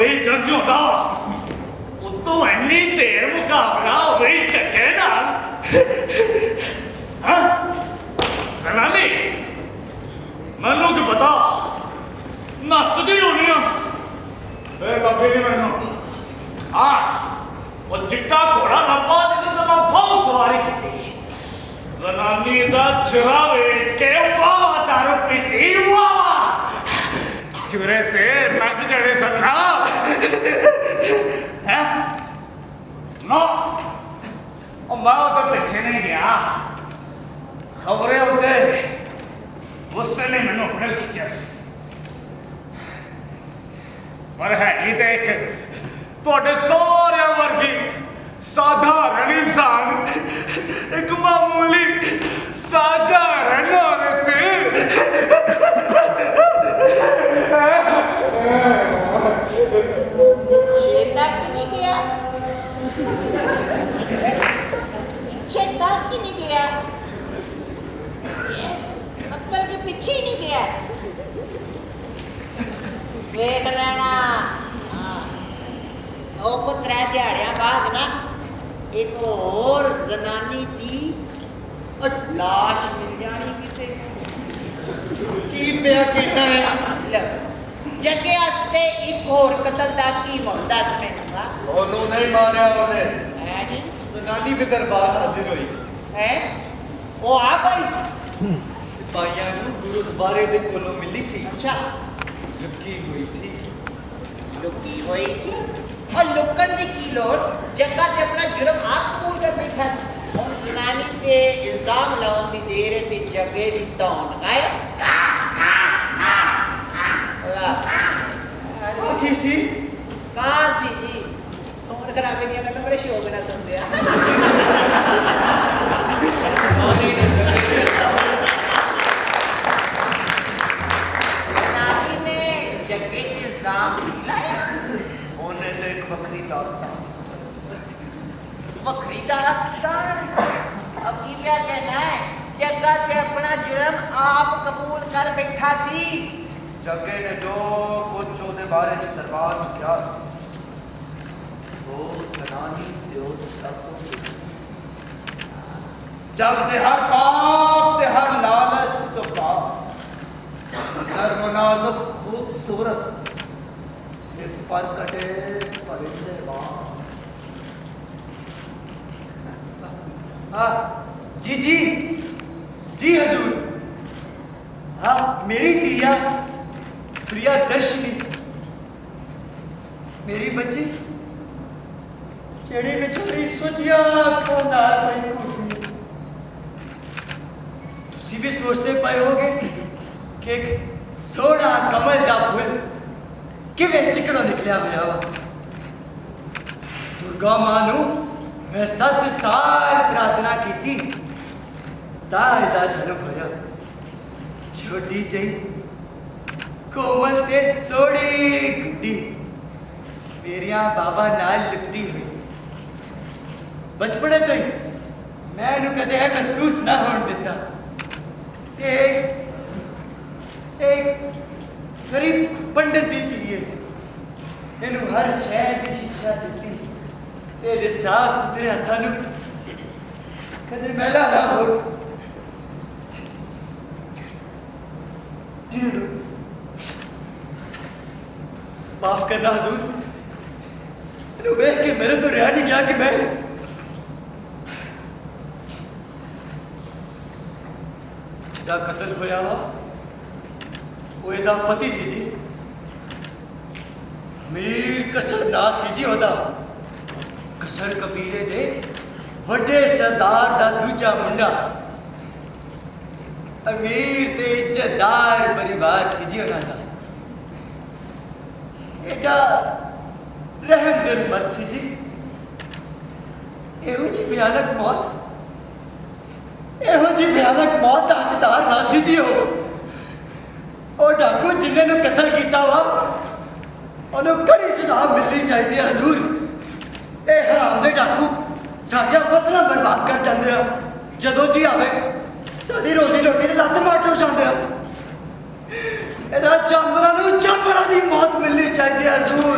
ਵੀ ਜੰਗ ਹੁੰਦਾ ਉਤੋਂ ਇੰਨੀ ਦੇਰ ਮੁਕਾਬਲਾ ਹੋਈ ਚੱਕੇ ਨਾਲ ਹਾਂ ਜ਼ਨਾਨੀ ਮੈਨੂੰ ਕੀ ਪਤਾ ਨੱਸਦੀ ਹੋਣੀ ਆ ਵੇ ਬਾਬੇ ਨੇ ਮੈਨੂੰ ਉਹ ਚਿੱਟਾ ਘੋੜਾ ਲੱਭਾ ਜਿਹਦੇ ਤੇ ਮੈਂ ਬਹੁਤ ਸਵਾਰੀ ਕੀਤੀ ਜ਼ਨਾਨੀ ਦਾ ਚਿਹਰਾ ਵੇਚ ਕੇ ਵਾਹ ਦਾਰੂ ਪੀਤੀ ਵਾਹ ਚੁਰੇ ਤੇ ਲੱਗ ਜੜੇ ਸੱਨਾ ਹੈ ਨੋ ਉਹ ਮੈਂ ਉਹਦੇ ਪਿੱਛੇ ਨਹੀਂ ਗਿਆ ਖਬਰੇ ਉੱਤੇ ਗੁੱਸੇ ਨੇ ਮੈਨੂੰ ਆਪਣੇ ਖਿੱਚਿਆ ਸੀ ਪਰ ਹੈਗੀ ਤੇ ਇੱਕ ਤੁਹਾਡੇ ਸਾਰਿਆਂ ਵਰਗੀ ਸਾਧਾਰਨ ਇਨਸਾਨ ਇੱਕ ਮਾਮੂਲੀ ਸਾਧਾਰਨ ਔਰਤ चेता कि नहीं गया चेता कि नहीं गया ये अकबर के पीछे ही नहीं गया देख लेना हाँ को 3 दिहाड़ियां बाद ना एक और जनानी की लाश मिल जानी किसे ਕੀ ਪਿਆ ਕਹਿਣਾ ਹੈ जगे आस्ते एक और कतल दा की मौत दस मिनट का ਉਹਨੂੰ ਨਹੀਂ ਮਾਰਿਆ ਉਹਨੇ है नी ਜ਼ਨਾਨੀ ਵੀ ਦਰਬਾਰ ਹਾਜ਼ਰ ਹੋਈ है वो आ गई ਸਿਪਾਹੀਆਂ ਨੂੰ ਗੁਰਦੁਆਰੇ ਦੇ ਕੋਲੋਂ ਮਿਲੀ ਸੀ अच्छा ਲੁਕੀ ਹੋਈ ਸੀ लुकी हुई सी और लुकन दी की लोड़ जगह ते अपना जुर्म आप कबूल कर बैठा और जनानी ते इल्जाम लाउन दी देर ते जगे दी तौन गायब ਉਹ ਕੀ ਸੀ कहाँ सी जी तौन खराबे दियां गल्लां बड़े शौक नाल सुनदे आ जनानी ने जगे ते इल्जाम लाया ਉਹਨੇ ਤੇ ਇੱਕ ਵੱਖਰੀ ਦਾਸਤਾਨ वखरी दास्तान अब की क्या कहना है जग्गा ते अपना जुर्म आप कबूल कर बैठा सी ਜੱਗੇ ਨੇ ਜੋ ਕੁਝ ਉਹਦੇ ਬਾਰੇ ਚ ਦਰਬਾਰ ਚ ਕਿਹਾ ਉਹ ਜ਼ਨਾਨੀ ਤੇ ਉਹ ਸਭ ਤੋਂ ਜਗ ਦੇ ਹਰ ਪਾਪ ਤੇ ਹਰ ਲਾਲਚ ਤੋਂ ਪਾਪ ਨਰਮ ਨਾਜ਼ੁਕ ਖੂਬਸੂਰਤ ਇੱਕ ਪਰ ਕਟੇ ਪਰਿੰਦੇ ਵਾਂ जी जी जी हजूर हाँ मेरी दिया प्रिया दर्शनी मेरी बच्ची जेड़ी बेचारी सोचिया अखों नाल पई घुटी तुसी भी सोचते पाए होगे कि एक सोहना कमल दा फुल किवें चिकना निकलिया होया वा दुर्गा मां नू मैं 7 साल प्रार्थना की दा जन्म होया छोटी जी कोमल ते सोड़ी गुड्डी मेरिया बाबा नाल लिपटी हुई बचपने तो ही मैं इन्हू कदे महसूस ना होने दिता एक गरीब पंडित दी थी इन्हू हर शहर की शिक्षा दी तेरे साफ सुथरे हथा कदे मैला ना हो माफ करना हजूर वेख के मेरे तो रहा नहीं गया कि मैं जिदा कतल होया वा वो एदा पति सी जी मीर कसर ना सी जी ओदा कसर कबीले दे वड्डे सरदार दा दूजा मुंडा अमीर ते इज्जतदार परिवार सी जी उन्हां दा एडा रहमदिल मत सी जी एहो जी भयानक मौत दा हकदार ना सी जी हो ओ डाकू जिन्ने नु कतल कीता वा ओनू कड़ी सजा मिलनी चाहिए हजूर ਇਹ ਹਰਾਮ ਦੇ ਡਾਕੂ ਸਾਡੀਆਂ ਫਸਲਾਂ ਬਰਬਾਦ ਕਰ ਜਾਂਦੇ ਆ ਜਦੋਂ ਜੀ ਆਵੇ ਸਾਡੀ ਰੋਜ਼ੀ ਰੋਟੀ ਦੀ ਲੱਤ ਮਾਰ ਹੋ ਜਾਂਦੇ ਆ ਇਹਦਾ ਜਾਨਵਰਾਂ ਨੂੰ ਜਾਨਵਰਾਂ ਦੀ ਮੌਤ ਮਿਲਣੀ ਚਾਹੀਦੀ ਹੈ ਹਜ਼ੂਰ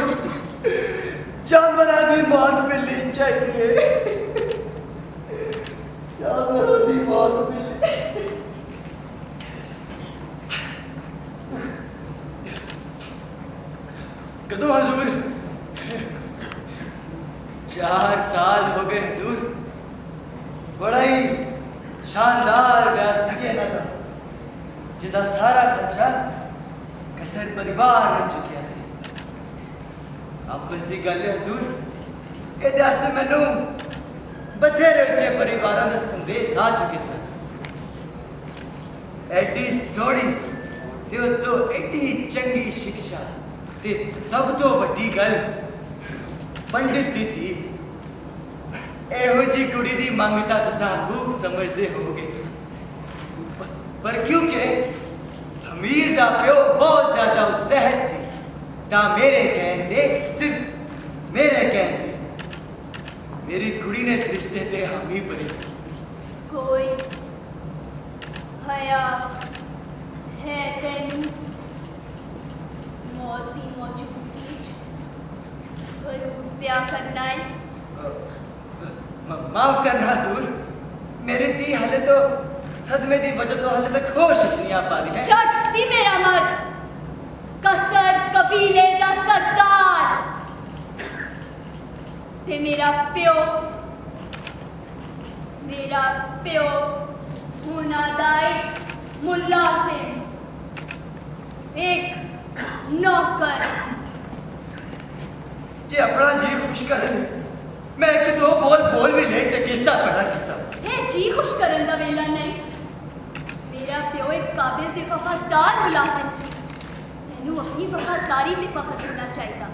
जानवरों की मौत मिलनी चाहिए, जानवरों की मौत मिलनी। कदों हजूर? 4 साल हो गए हजूर। बड़ा ही शानदार ब्याह सी इन्हां दा, जिहदा सारा खर्चा कसर परिवार ने चुकिया सी। आपस की गल है हजूर, ये वास्ते मैनू बथेरे उच्चे परिवारों के संदेश आ चुके सन। एडी सोहनी ते उतो एडी चंगी शिक्षा ते सब तो वड्डी गल पंडित दी थी। एहो जी कुड़ी दी मंग तां तुसां खूब समझदे होगे, पर क्योंकि अमीर दा प्यो बहुत ज्यादा उत्साहित सी, तां मेरे कहते सिर्फ मेरे कहते मेरी कुड़ी ने इस रिश्ते ते हामी भरी। कोई हया है तेनू मौत दी मौजूदगी च जरूर ब्याह करना है। माफ करना हजूर, मेरी धी हाले तो सदमे की वजह तो हाले तक होश नहीं आ पा रही है। जट सी मेरा मर्द, कसर कबीले दा सरदार ते मेरा प्यो होना दा एक मुलाजिम, एक नौकर। जे अपना जी खुश कर मैं एक दो बोल भी नहीं ते किसदा खड़ा किता। ए जी खुश करन दा वेला नहीं। मेरा प्यो एक काबिल ते वफादार मुलाजिम सी, मैनू अपनी वफादारी ते फख्र होना चाहिए।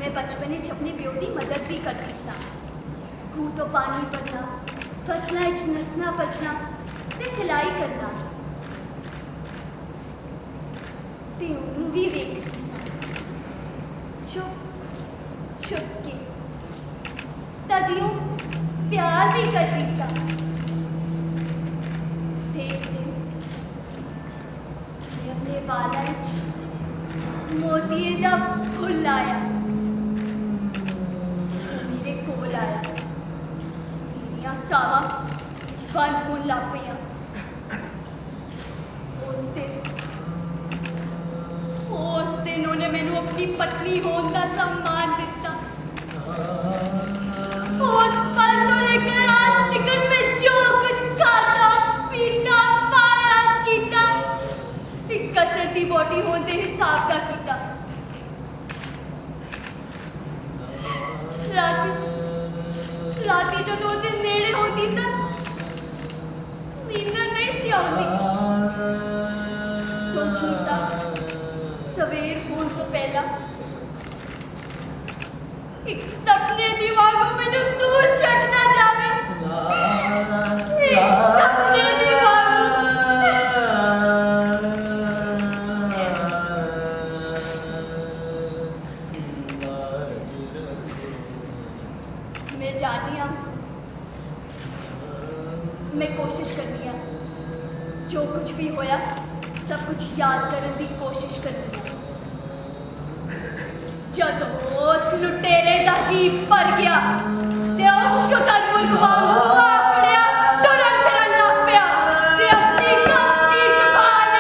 मैं बचपने च अपने प्यो की मदद भी करती सा, खूह तो पानी भरना, फसलों च नसना बचना ते सिलाई करना ते उन्होंने भी वेखती सा चुप चुप के, ताजियों प्यार भी करती सा। एक दिन मैं अपने बालों च मोतिये दा फुल आया, मेरे कोल आया, मेरिया सावां बंद होन लग पईयां। उस दिन उन्हें मैनू अपनी पत्नी होने का सम्मान दिता। उस पल तो लेकर आज तक मैं जो कुछ खाता पीता पाया कीता, एक कसर दी बोटी होने हिसाब का कीता। राती जो दिन नेड़े होती सन, नींद नहीं सी आती। सोची सा सवेर होने तो पहला एक सपने दी वांगू मैनू दूर छड्डना जावे, एक सपने दी वांगू। मैं जानी हूं, मैं कोशिश करनी है, जो कुछ भी होया सब कुछ याद करने की कोशिश करनी है। जब उस लुटेरे दा जी भर गया ते उस शुतरमुर्ग वांगू आकड़िया तुरन फिरन लग पिया ते अपनी गलती जुबान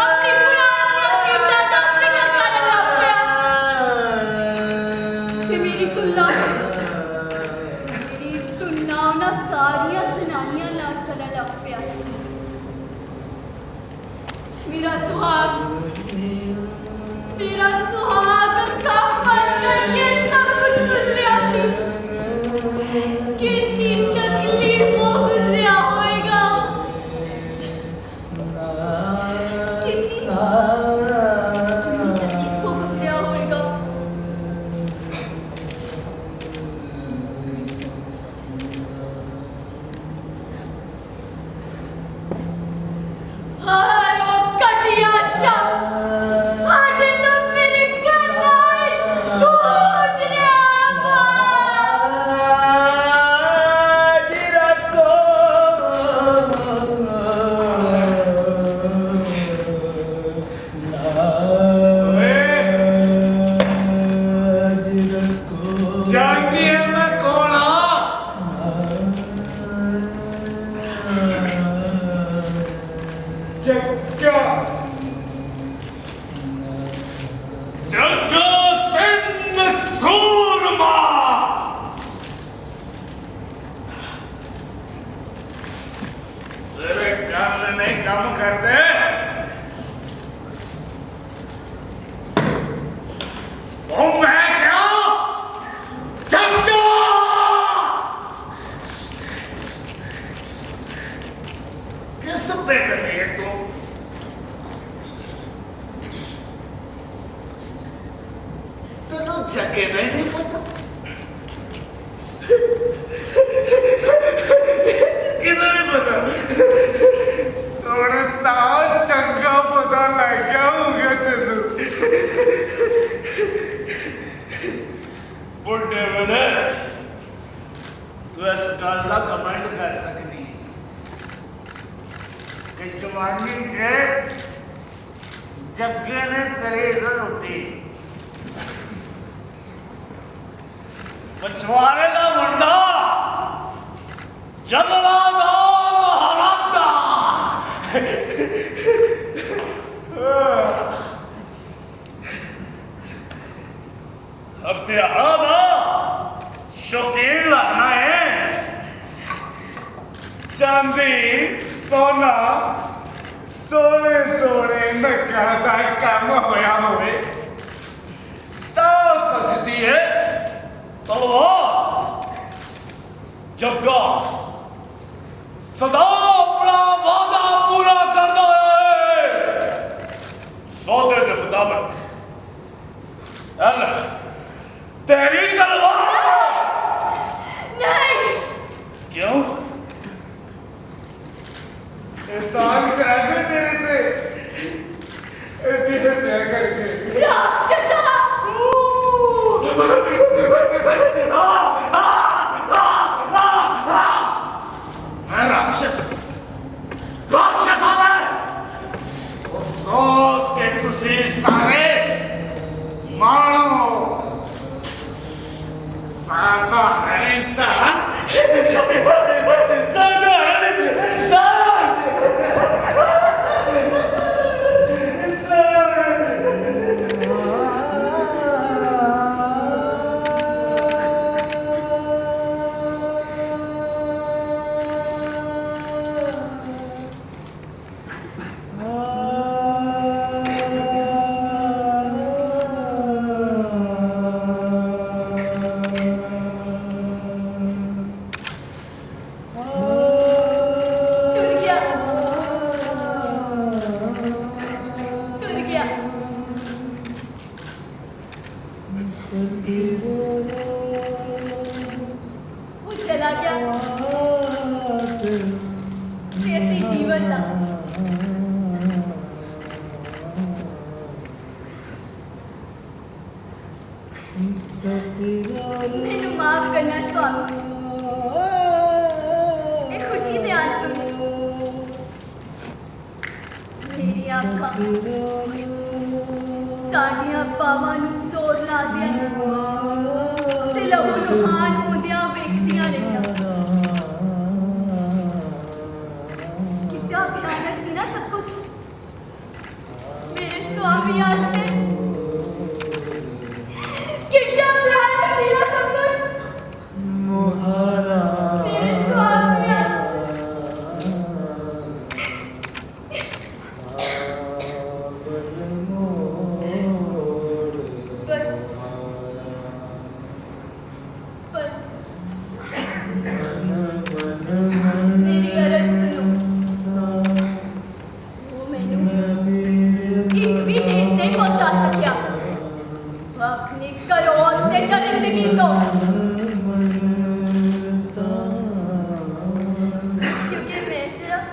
अपनी पुरानी चीज़ां दा जिक्र करन लग पिया ते मेरी तुलना उन्हां सारियां जनानियां नाल करन लग पिया। मेरा सुहाग का पर करके सब कुछ सुन लिया थी। कितनी तकलीफों गुजरिया होएगा, कितनी तकलीफों गुजरिया होएगा। हारो कटिया शब्द आज तक मेरे कान में गूंज नहीं काम करते। वो मैं क्या जग्गा किस पे करे तू? तेनू जगे नहीं पता किधर नहीं पता थोड़ा ताव चंगा पता लग गया होगा तेनू बुढ़े बने तू इस गल का कमेंट कर सकती कि जवानी से जग्गे ने तेरी इज्जत उठी पछवाड़े का मुंडा जगलादा महाराजा हथियारा शौकीन लगना है चांदी सोना सोने सोने नक्का का काम होया होवे तो सजदी है तलवार जग्गा सदा अपना वादा पूरा करता है सौदे के मुताबिक तेरी तलवार नहीं। क्यों एहसान करेंगे तेरे पे करके राक्षसा मैं राक्षस राक्षस है अफसोस के तुसी सारे मानो साधारण इंसान साधारण इंसान वो चला गया कैसे जीवन था। मैनू माफ करना स्वामी, एक खुशी दे आंसू मेरी आंखा ताड़ियां पावां नू जोर ला दिया ते लहू लुहान होंदियां वेखदियां रहियां। कितना भयानक सी ना सब कुछ मेरे स्वामी आस्ते, कितना भयानक सी ना सब कुछ मेरे स्वामी मेरी अरज सुनो, वो मैनू एक भी ठेस नहीं पहुंचा सकिया अपनी करोल ते दरिंदगी तो, क्योंकि मैं सिर्फ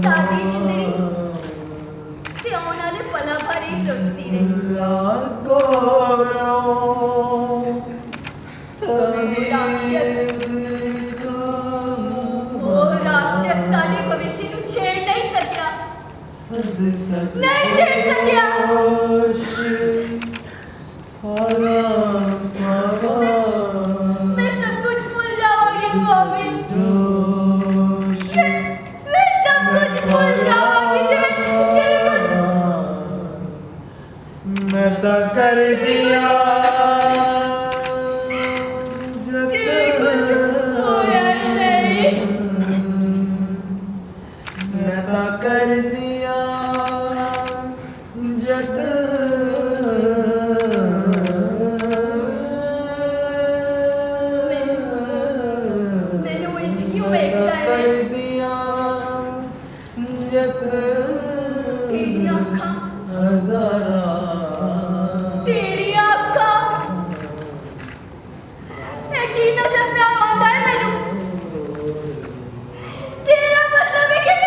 सादी जिंदगी ते आने वाले पला भर ही सोचती रही। राक्षस साडे भविष्य नू छेड़ नहीं सकिया, नहीं छेड़ सकिया। मैं सब कुछ भूल जाऊंगी स्वामी, मैं सब कुछ भूल जाऊंगी। मैं तो कर दिया कुछ होया नहीं। क्यों वेख रहा है कर दिया तेरी आँखां हजारा तेरी आँखां की नजर में आता है मैनू तेरा मतलब है कि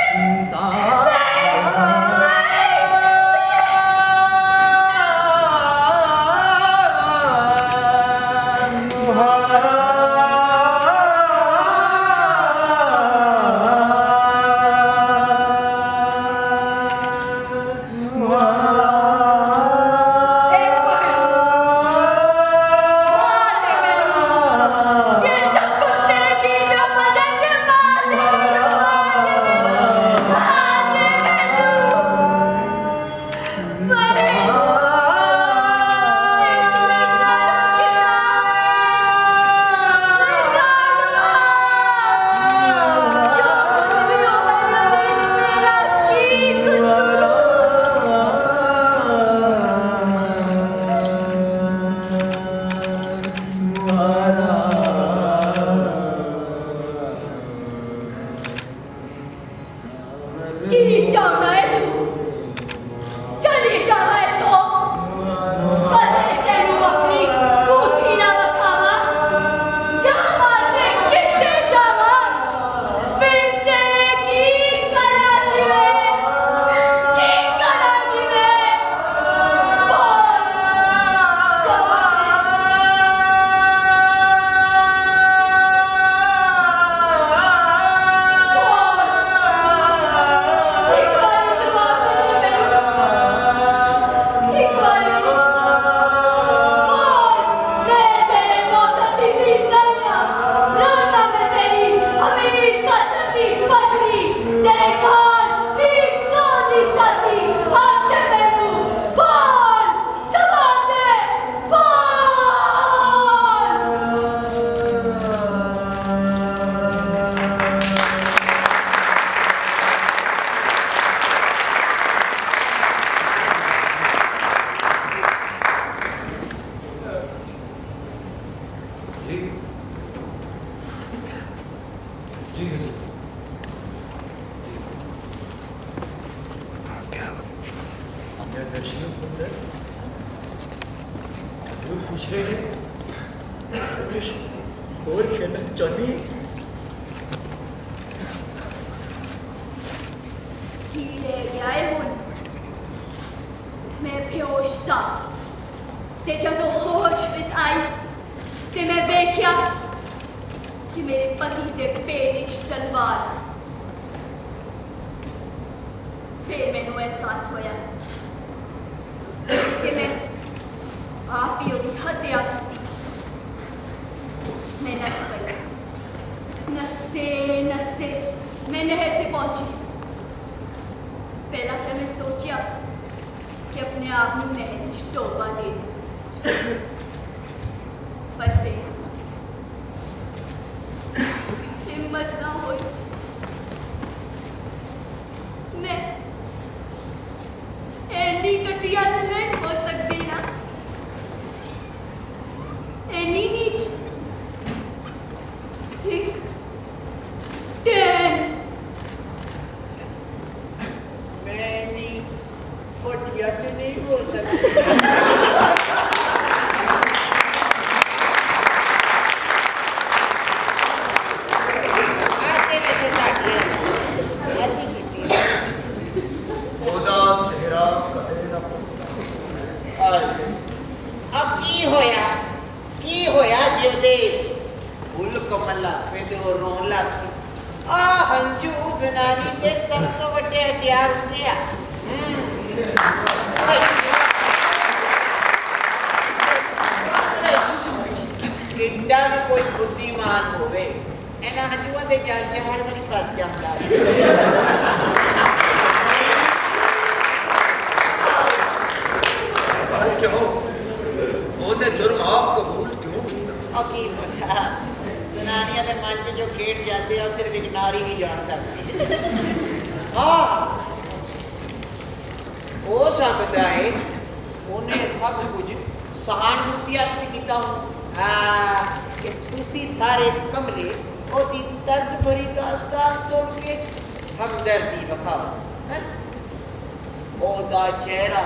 ਉਹਦੀ ਦਰਦ ਭਰੀ ਦਾਸਤਾਨ ਸੁਣ ਕੇ ਹਮਦਰਦੀ ਵਿਖਾਓ ਹੈਂ? ਉਹਦਾ ਚਿਹਰਾ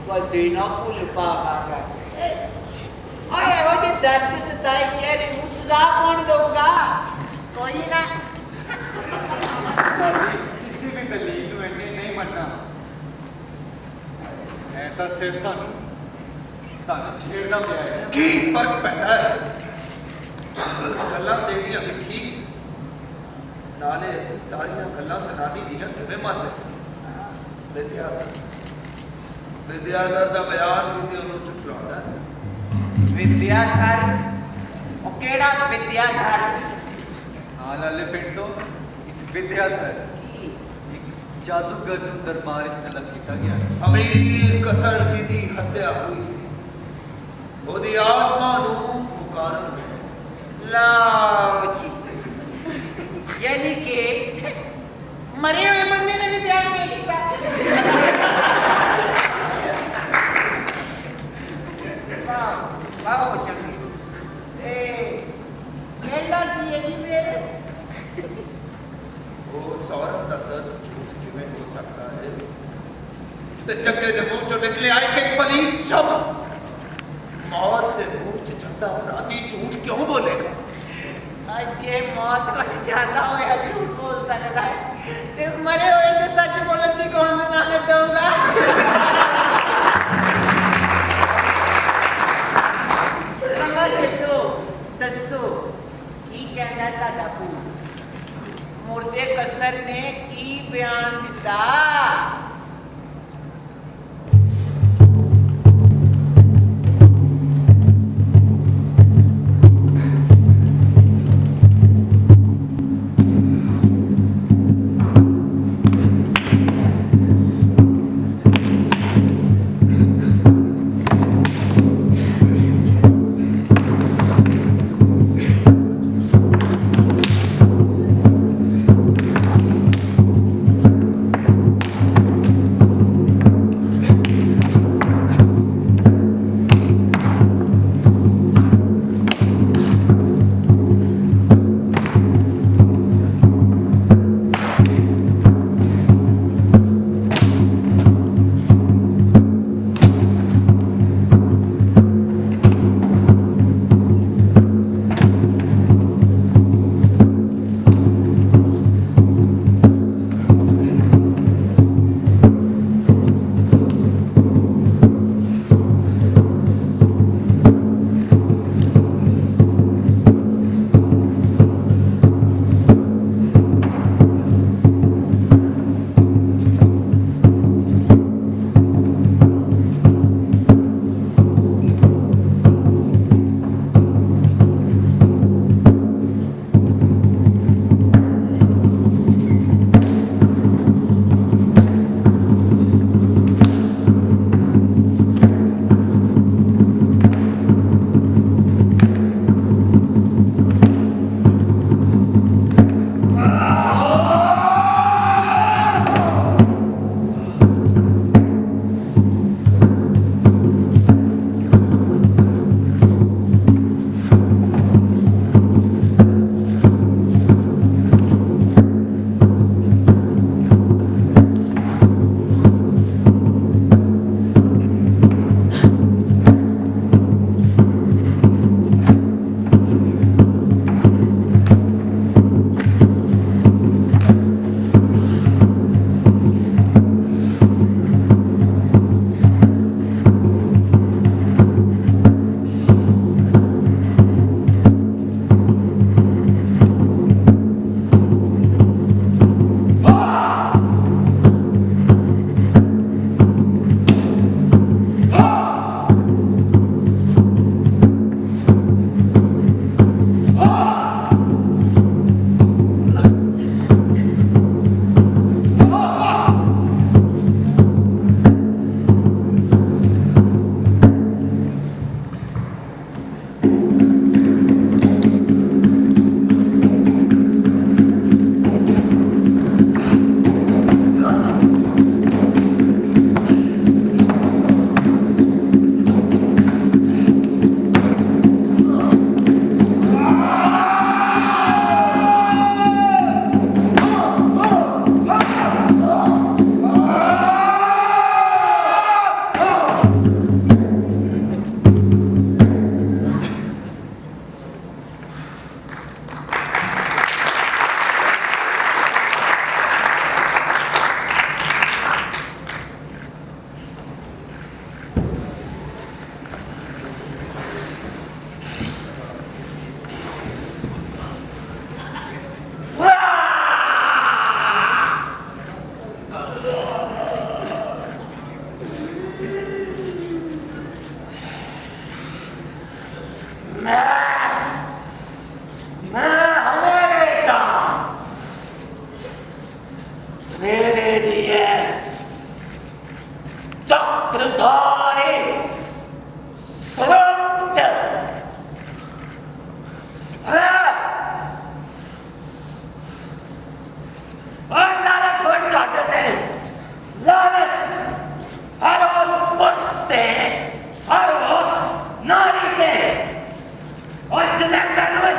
ਕਦੇ ਨਾ ਭੁੱਲ ਪਾਵਾਂਗਾ। ਓਏ ਇਹੋ ਜਿਹੇ ਦਰਦ ਸਤਾਏ ਚਿਹਰੇ ਨੂੰ ਸਜ਼ਾ ਕੌਣ ਦਊਗਾ? ਕੋਈ ਨਾ। ਕਿਸੇ ਵੀ ਦਲੀਲ ਨੂੰ ਇੰਨੇ ਨਹੀਂ ਮੰਨਣਾ। ਮੈਂ ਤਾਂ ਸਿਰਫ ਤੁਹਾਨੂੰ ਛੇੜਨਾ ਪਿਆ ਹੈ। ਕੀ ਫਰਕ ਪੈਂਦਾ ਹੈ? ਗੱਲਾਂ ਤੇਰੀਆਂ ਵੀ ਠੀਕ, ਨਾਲੇ ਅਸੀਂ ਸਾਰੀਆਂ ਗੱਲਾਂ ਜਨਾਨੀ ਦੀਆਂ ਕਿਵੇਂ ਮੰਨਦੇ? ਵਿਦਿਆਧਰ ਦਾ ਬਿਆਨ ਵੀ ਤੇ ਉਹਨੂੰ ਝੁਠਲਾਉਂਦਾ ਹੈ। ਵਿਦਿਆਧਰ? ਉਹ ਕਿਹੜਾ ਵਿਦਿਆਧਰ? ਨਾਲ ਵਾਲੇ ਪਿੰਡ ਤੋਂ ਇੱਕ ਵਿਦਿਆਧਰ, ਇੱਕ ਜਾਦੂਗਰ ਨੂੰ ਦਰਬਾਰ ਵਿੱਚ ਤਲਬ ਕੀਤਾ ਗਿਆ ਸੀ। ਅਮੀਰ ਕਸਰ ਜੀ ਦੀ ਹੱਤਿਆ ਹੋਈ ਸੀ। ਉਹਦੀ ਆਤਮਾ ਨੂੰ ਪੁਕਾਰਨ ਲਓ ਜੀ, ਯਾਨੀ ਕਿ ਮਰੇ ਹੋਏ ਬੰਦੇ ਨੇ ਵੀ ਬਿਆਨ ਨਹੀਂ ਲਿਖਾ। ਵਾਹ ਚੰਗੀ। ਤੇ ਕਹਿੰਦਾ ਕੀ ਹੈ ਜੀ ਮੇਰੇ? ਉਹ ਸੌਰਵ ਦਾ ਦਰਦ ਝੂਠ ਕਿਵੇਂ ਹੋ ਸਕਦਾ ਹੈ? ਤੇ ਚੱਕੇ ਦੇ ਮੂੰਹ ਚੋਂ ਨਿਕਲੇ ਆਏ ਕਿ ਪਲੀਤ ਸ਼ਬਦ। ਮੌਤ ਦੇ ਮੂੰਹ ਚ ਜਾਂਦਾ ਅਪਰਾਧੀ ਝੂਠ ਕਿਉਂ ਬੋਲੇਗਾ? ਅਜੇ ਮੌਤ ਕੋਲ ਜਾਂਦਾ ਹੋਇਆ ਝੂਠ ਬੋਲ ਸਕਦਾ ਹੈ ਤੇ ਮਰੇ ਹੋਏ ਤੇ ਸੱਚ ਬੋਲਣ ਦੀ ਕੌਣ ਜ਼ਮਾਨਤ ਦਊਗਾ? ਚੰਗਾ ਛੱਡੋ, ਦੱਸੋ ਕੀ ਕਹਿੰਦਾ ਤੁਹਾਡਾ ਭੂਤ? ਮੁਰਦੇ ਕਸਰ ਨੇ ਕੀ ਬਿਆਨ ਦਿੱਤਾ? Yes. चक्रधारी सर्वोच्च और लालच हो जाते लालच हर रोज पुरुषते हर रोज नारी के और जिन्हें मैंने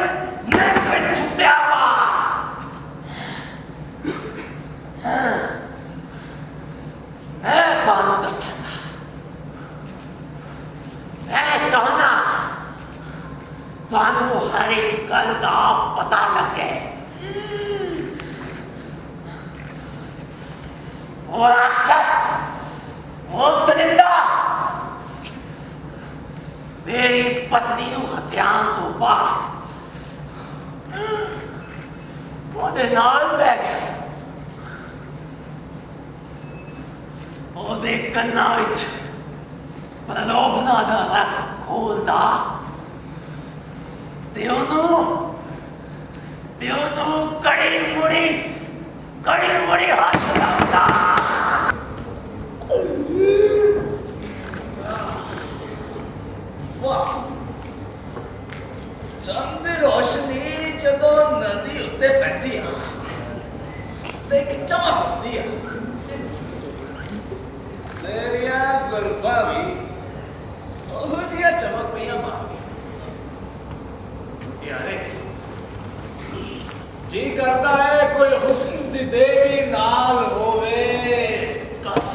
नहीं छुट्टिया हुआ मैं तानू दसना मैं चाहना तानू हर एक गल का पता लगे और राक्षस और दरिंदा मेरी पत्नी नू हत्यान तो बाद ਉਹਦੇ ਨਾਲ ਬਹਿ ਗਿਆ ਉਹਦੇ ਕੰਨਾਂ ਵਿੱਚ ਪ੍ਰਲੋਭਨਾ ਦਾ ਰਸ ਖੋਲਦਾ ਤੇ ਉਹਨੂੰ ਕੜੀ ਮੁੜੀ ਹੱਥ ਲਾਉਂਦਾ ਵਾਹ ਚੰਦ ਦੀ ਰੋਸ਼ਨੀ ਜਦੋਂ ਨਦੀ ਉੱਤੇ ਪੈਂਦੀ ਆ ਤੇ ਇੱਕ ਚਮਕ ਹੁੰਦੀ ਆ ਮੇਰੀਆਂ ਜ਼ੁਲਫਾਂ ਵੀ ਉਹ ਦੀਆਂ ਚਮਕ ਪਈਆਂ ਮਾਰਦੀਆਂ ਯਾਰੇ ਜੀ ਕਰਦਾ ਹੈ ਕੋਈ ਹੁਸਨ ਦੀ ਦੇਵੀ ਨਾਲ ਹੋਵੇ ਕਸ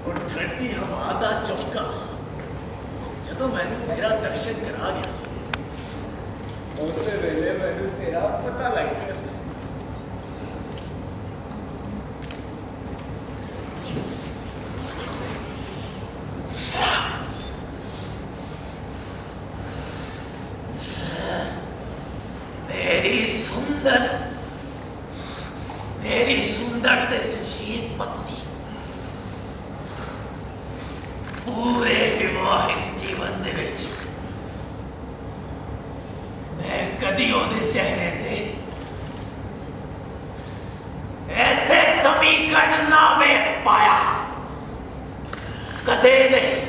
ਔਰ ਠੰਡੀ ਹਵਾ ਦਾ ਝੋਂਕਾ ਜਦੋਂ ਮੈਨੂੰ ਤੇਰਾ ਦਰਸ਼ਨ ਕਰਾ ਗਿਆ ਸੀ ਉਸੇ ਵੇਲੇ ਮੈਨੂੰ ਤੇਰਾ ਪਤਾ ਲੱਗ ਗਿਆ ਸੀ मेरी सुंदर ते सुशील पत्नी पूरे विवाहिक जीवन दे विच मैं कदी ओदे चेहरे ते ऐसे समीकरण ना वेख पाया कदे नहीं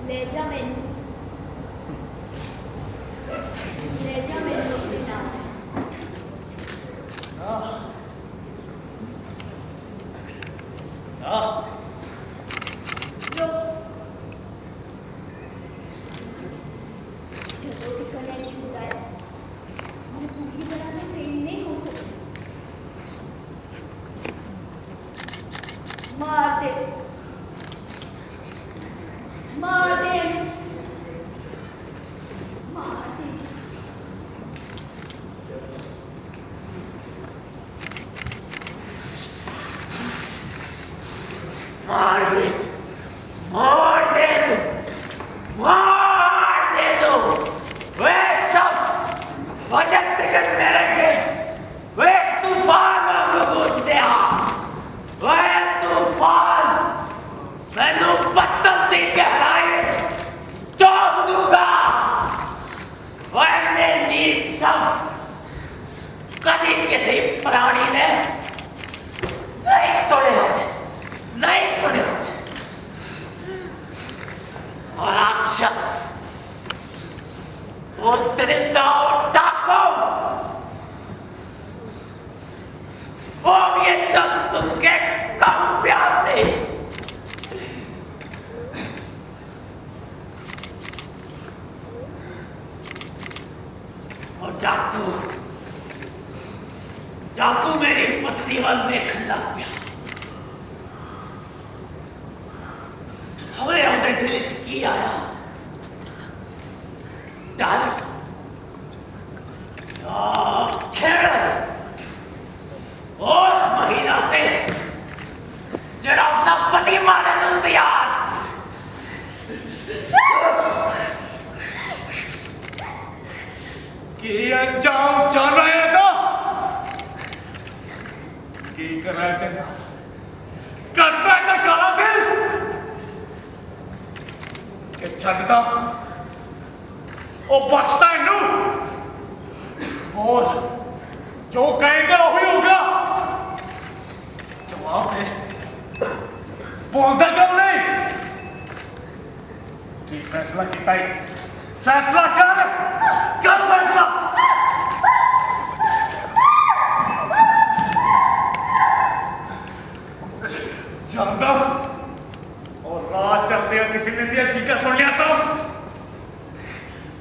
ले जा मैनू अपने नाम जो भी कल्याण छुड़ाया मैं पूरी तरह में फेल नहीं हो सकती मार दे कभी किसी प्राणी ने नहीं सुने और राक्षस और दरिंदा और डाकू वो ये शब्द सुन के कम प्यासे और डाकू मेरी पत्नी वाल देखने लग गया हमें दिल च की आया डर खेड़ उस महीना से जरा अपना पति मारने तैयार की अंजाम चाहना है तो की करा देना करता है काला दिल छड्डदा ਉਹ ਬਖਸ਼ਦਾ ਇਹਨੂੰ बोल जो कहेगा वही होगा जवाब दे बोलता क्यों नहीं की फैसला किया ही फैसला कर फैसला जानता और रात चलते किसी ने भी चीखा सुन लिया तो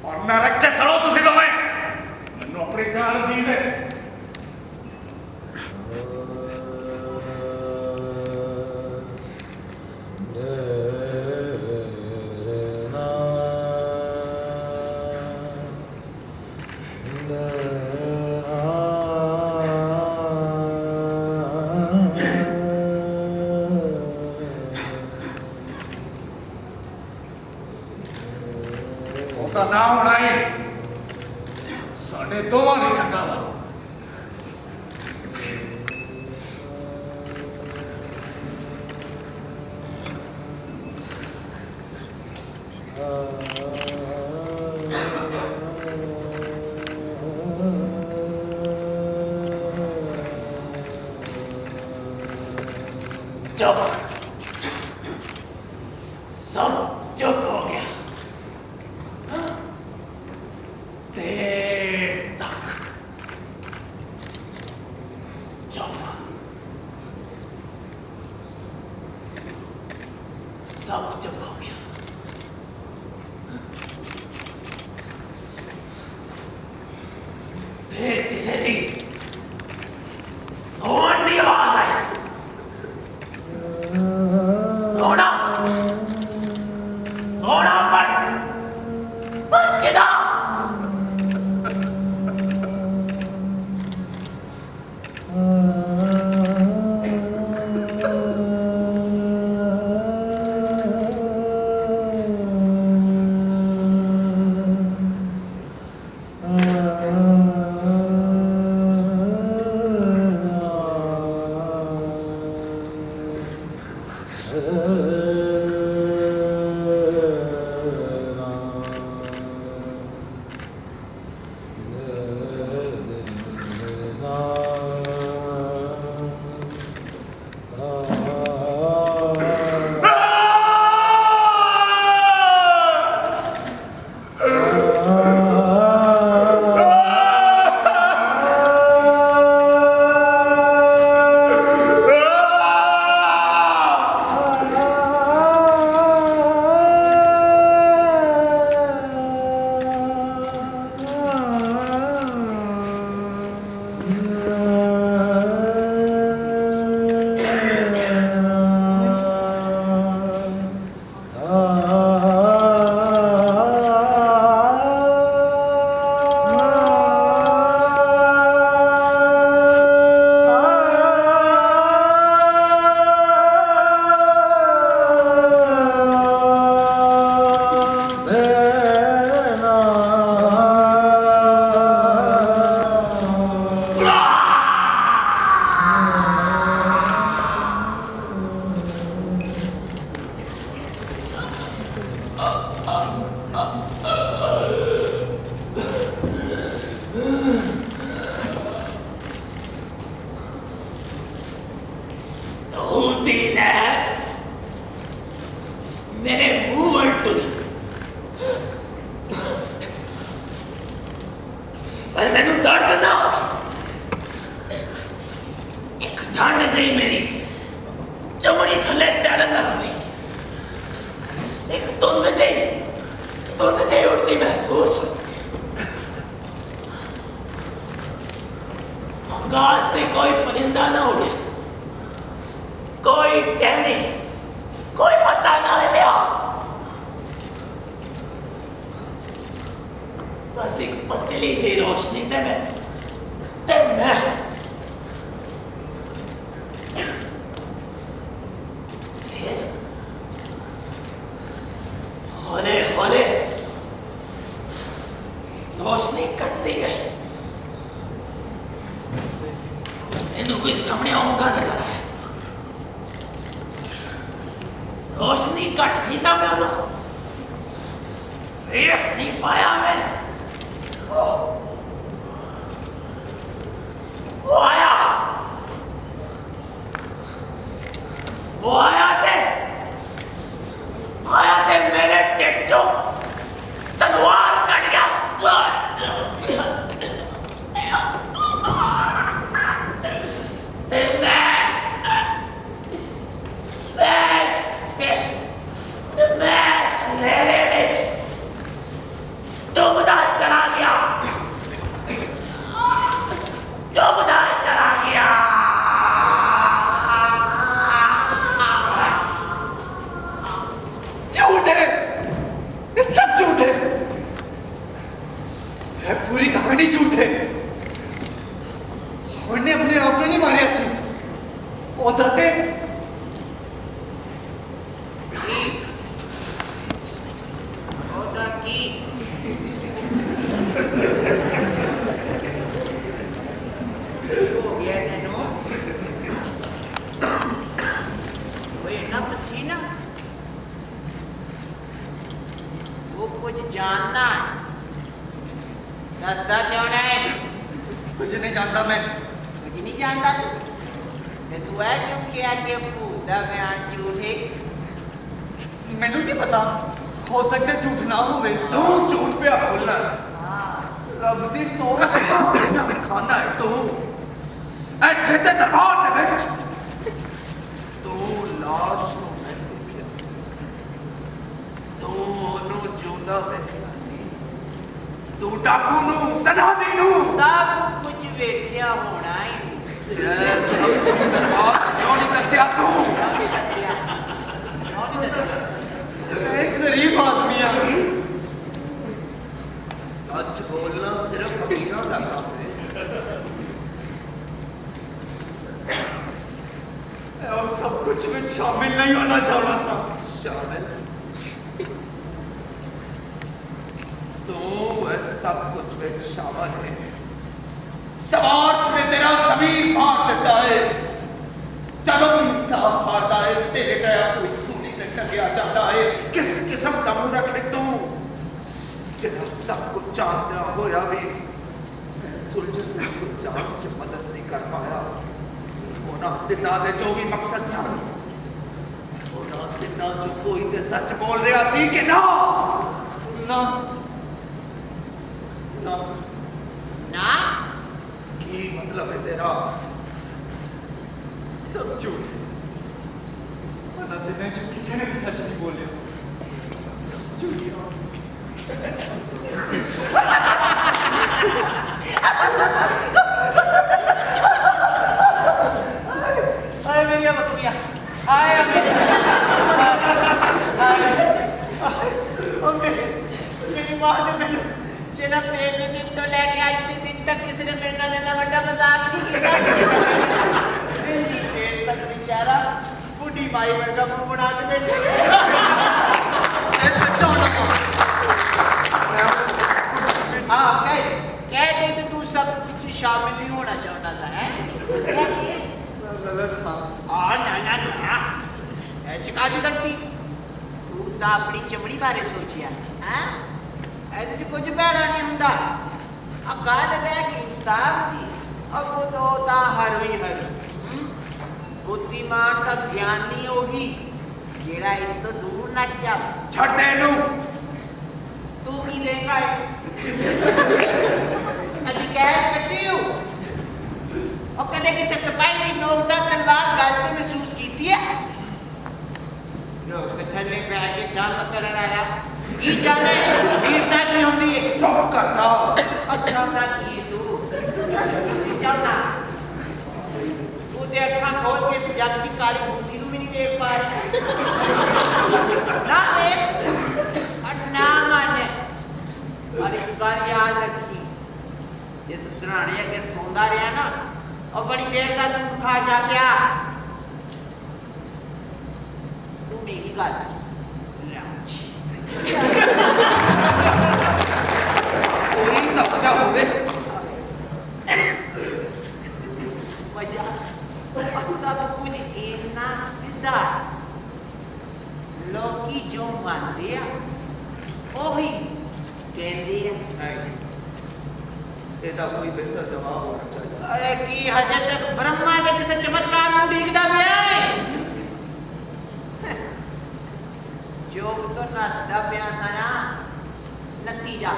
और नरक च सड़ो तुसी दोवें मैनू अपनी जान अजीज है ना होना ही साढ़े दोवां ने चंगा वा चुप सब चुप हो गया देर तक चुप सब चुप हो गया फिर किसी दी रोने की आवाज आई रोना रोना पर किधर मेरे मुंह पर तुझ सर मैनू दर्द ना एक ठंड जी मेरी चमड़ी थले तैरन लग पई एक धुंध जी उड़ती महसूस हुई आकाश से कोई परिंदा ना उड़े कोई टहनी कोई पता ना हिलिया बस एक पतली जी रोशनी ते मैं हौले हौले रोशनी कटती गई मैनू कोई सामने आऊंगा नजर आया रोशनी कट सी तो मैं देख नहीं पाया मैं। वो आया थे मेरे टिट्सो तलवार कट गया। मेरे बिच डूबता चला गया। झूठ है, ये सब झूठ है। ये पूरी कहानी झूठ है। हमने अपने आप को नहीं मारिया सी और दाते जानना दसदा क्यों नहीं? कुछ नहीं जानता मैं। कुछ नहीं जानता तू है क्यों किया कि भूत बयान झूठे? मैनू की पता, हो सकता है झूठ ना हो। तू झूठ पे बोलना। रब दी सौ कसम खाना है तू। ऐ थे दरबार दे विच तू लाश नूं नहीं देखिया सी, तू ओनू जिंदा देखिया सी, तू डाकू नूं सनामी नूं सब कुछ वेखिया होना ही। सब कुछ दरबार क्यों नहीं दस्या तू? एक गरीब आदमी है। सच बोलना सिर्फ अमीरों का काम है। और सब कुछ में शामिल नहीं होना चाहना था। शामिल तू सब कुछ में शामिल है। स्वार्थ में तेरा जमीन मार देता है। चलो इंसाफ मारता है तो तेरे गया कोई सूली तक टकिया जाता है। किस किस्म का मूर्ख है तू जिन्हें सब कुछ जानना होया भी सुलझान की मदद नहीं कर पाया। दिना दे जो भी मकसद सन दिना जो कोई ते सच बोल रहा सी कि ना ना ना ना की मतलब है तेरा? सब झूठ है। मना दिन जो किसी ने भी सच नहीं बोले, सब झूठ है। आए मेरी बकरिया आए मेरी मां ने मेरे जन्म देने दिन तो लेके आज के दिन तक किसी ने मेरे नाल इतना बड़ा मजाक नहीं किया। इतनी देर तक बेचारा बूढ़ी माई वर्गा मुंह बना के बैठे। सच्चा होना हाँ कह दे तो तू सब कुछ शामिल नहीं होना चाहता था है? गलत था। ना चिकाती करती तू तो अपनी चमड़ी बारे सोचिया है? ऐसे तो कुछ भैड़ा नहीं हुंदा। अब गल रह गई इंसाफ की। अब वो तो होता हर ही हर बुद्धिमान का ज्ञानी ओही जेड़ा इस तो दूर नट जा। छड़ दे नू तू की देगा अजी कैश कट्टी हूँ और कदे किसी सिपाही की नोकदा तलवार गलती महसूस की है? लोग थले पे आके दम करन आया की जाने वीरता की होंदी है। चुप कर जा। अच्छा ना की तू जाना तू ते अखां खोल के इस जग की काली बूंदी नूं भी नहीं देख पा रही। ना देख और ना माने और एक बार याद रखी जिस सराणे अगे सौंदा रहा ना और बड़ी देर का तू खा जा पिया तू मेरी गल कोई ना वजह होवे वजह सब कुछ इतना सीधा लोग जो मानते हैं वही कहती है नहीं, ਇਹਦਾ ਕੋਈ ਬਿਹਤਰ ਜਵਾਬ ਹੋਣਾ ਚਾਹੀਦਾ। अरे की हजे तक ब्रह्मा के किसी चमत्कार ਨੂੰ ਉਡੀਕਦਾ ਪਿਆ ਹੈ जोग तो नसदा पिया सारा नसी जा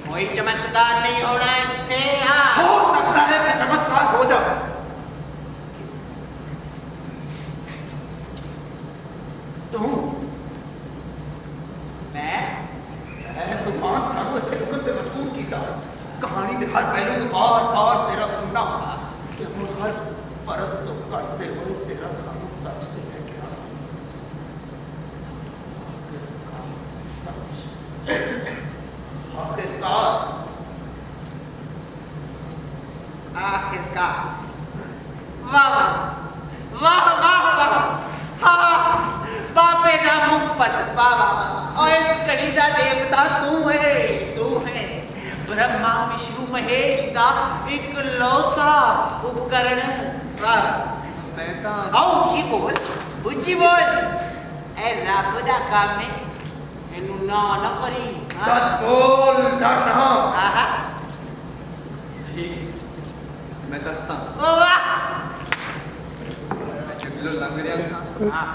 कोई चमत्कार नहीं होना इत्थे हो सकता है कि चमत्कार हो जाए। तू मैं तूफान सानू इत्थे रुकन ते मजबूर कीता। कहानी दे हर पहलू में बार-बार तेरा सुनना होगा कि हम हर परत तो करते हुए तेरा सानू सच ते है क्या सच आखिरकार आखिरकार वाह वाह वाह वाह वाह बाबे दा मुखपत वाह वाह वाह और इस कड़ी दा देवता तू है ब्रह्मा विष्णु महेश दा इकलौता उपकरण वाह मैं तो आओ उच्ची बोल ए रब दा काम है इनू ना ना करी सच बोल डरना। आहा ठीक मैं दसता वाह मैं जंगलों लंघ रहा सा हां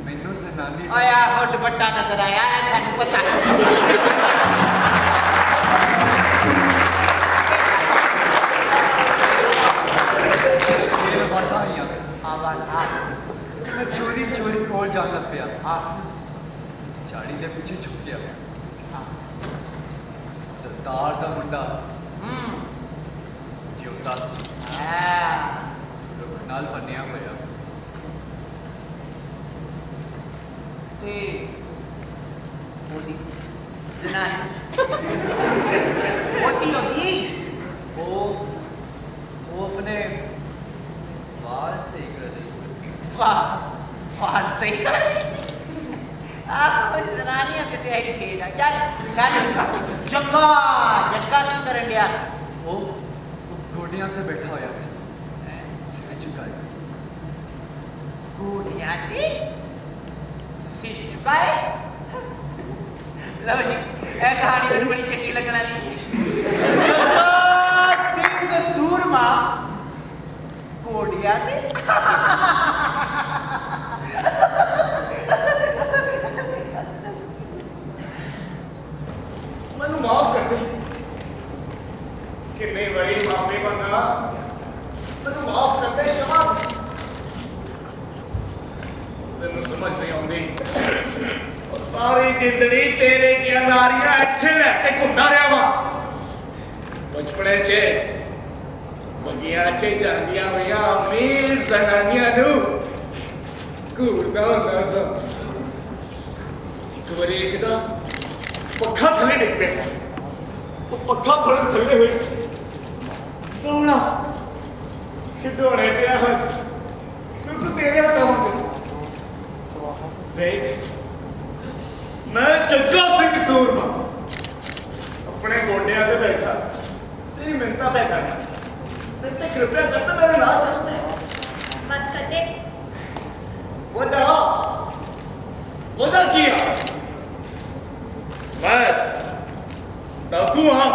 मैनू सनानी आया हो दुपट्टा नजर आया है थानू पता है मेरे पास आई आवाज आ मैं चोरी चोरी कोल जान लग पिया हां झाड़ी दे पीछे छुप गया सरदार दा मुंडा जिउंदा सी रुख नाल बन्निया होया ते मोदी जनानी मोटी होगी वो अपने बाल सही कर रही वाह बाल सही कर रही सी कोई जनानियां किते आई खेड़ा चल चल जग्गा जग्गा की करन दिया वो गोडियां ते बैठा होया सी सिर झुकाए गोडियां ते सिर झुकाए लो जी ए कहानी मेरे बड़ी चंगी लगना दी जग्गा सिंह सूरमा गोडियां ते ਮੈਨੂੰ ਮਾਫ ਕਰ ਦੇ ਕਿੰਨੇ ਵਾਰੀ ਮਾਫੀ ਮੰਗਾ ਮੈਨੂੰ ਮਾਫ ਕਰ ਦੇ ਸ਼ਮਾ ਤੈਨੂੰ ਸਮਝ ਨਹੀਂ ਆਉਂਦੀ ਉਹ ਸਾਰੀ ਜ਼ਿੰਦਗੀ ਤੇਰੇ ਜਿਹੀਆਂ ਨਾਰੀਆਂ ਇੱਥੇ ਲੈ ਕੇ ਘੁੰਮਦਾ ਰਿਹਾ ਵਾ ਬਚਪਨੇ 'ਚ ਮੰਗੀਆਂ 'ਚ ਜਾਂਦੀਆਂ ਹੋਈਆਂ ਅਮੀਰ ਜ਼ਨਾਨੀਆਂ ਨੂੰ ਘੂਰਦਾ ਹੁੰਦਾ ਸਾਂ ਇੱਕ ਵਾਰੀ ਇੱਕਦਾ पक्खा थले डिग पे वो पक्खा थले हुए सोना खिडौने जिहा बिल्कुल तेरे हथों देख मैं जग्गा सिंह सूरमा अपने गोडियां ते बैठा तेरी मिन्नतां पे करना मेरे ते कृपया करता मेरे नाल चल बस कर दे। वजह किया मैं डाकू हाँ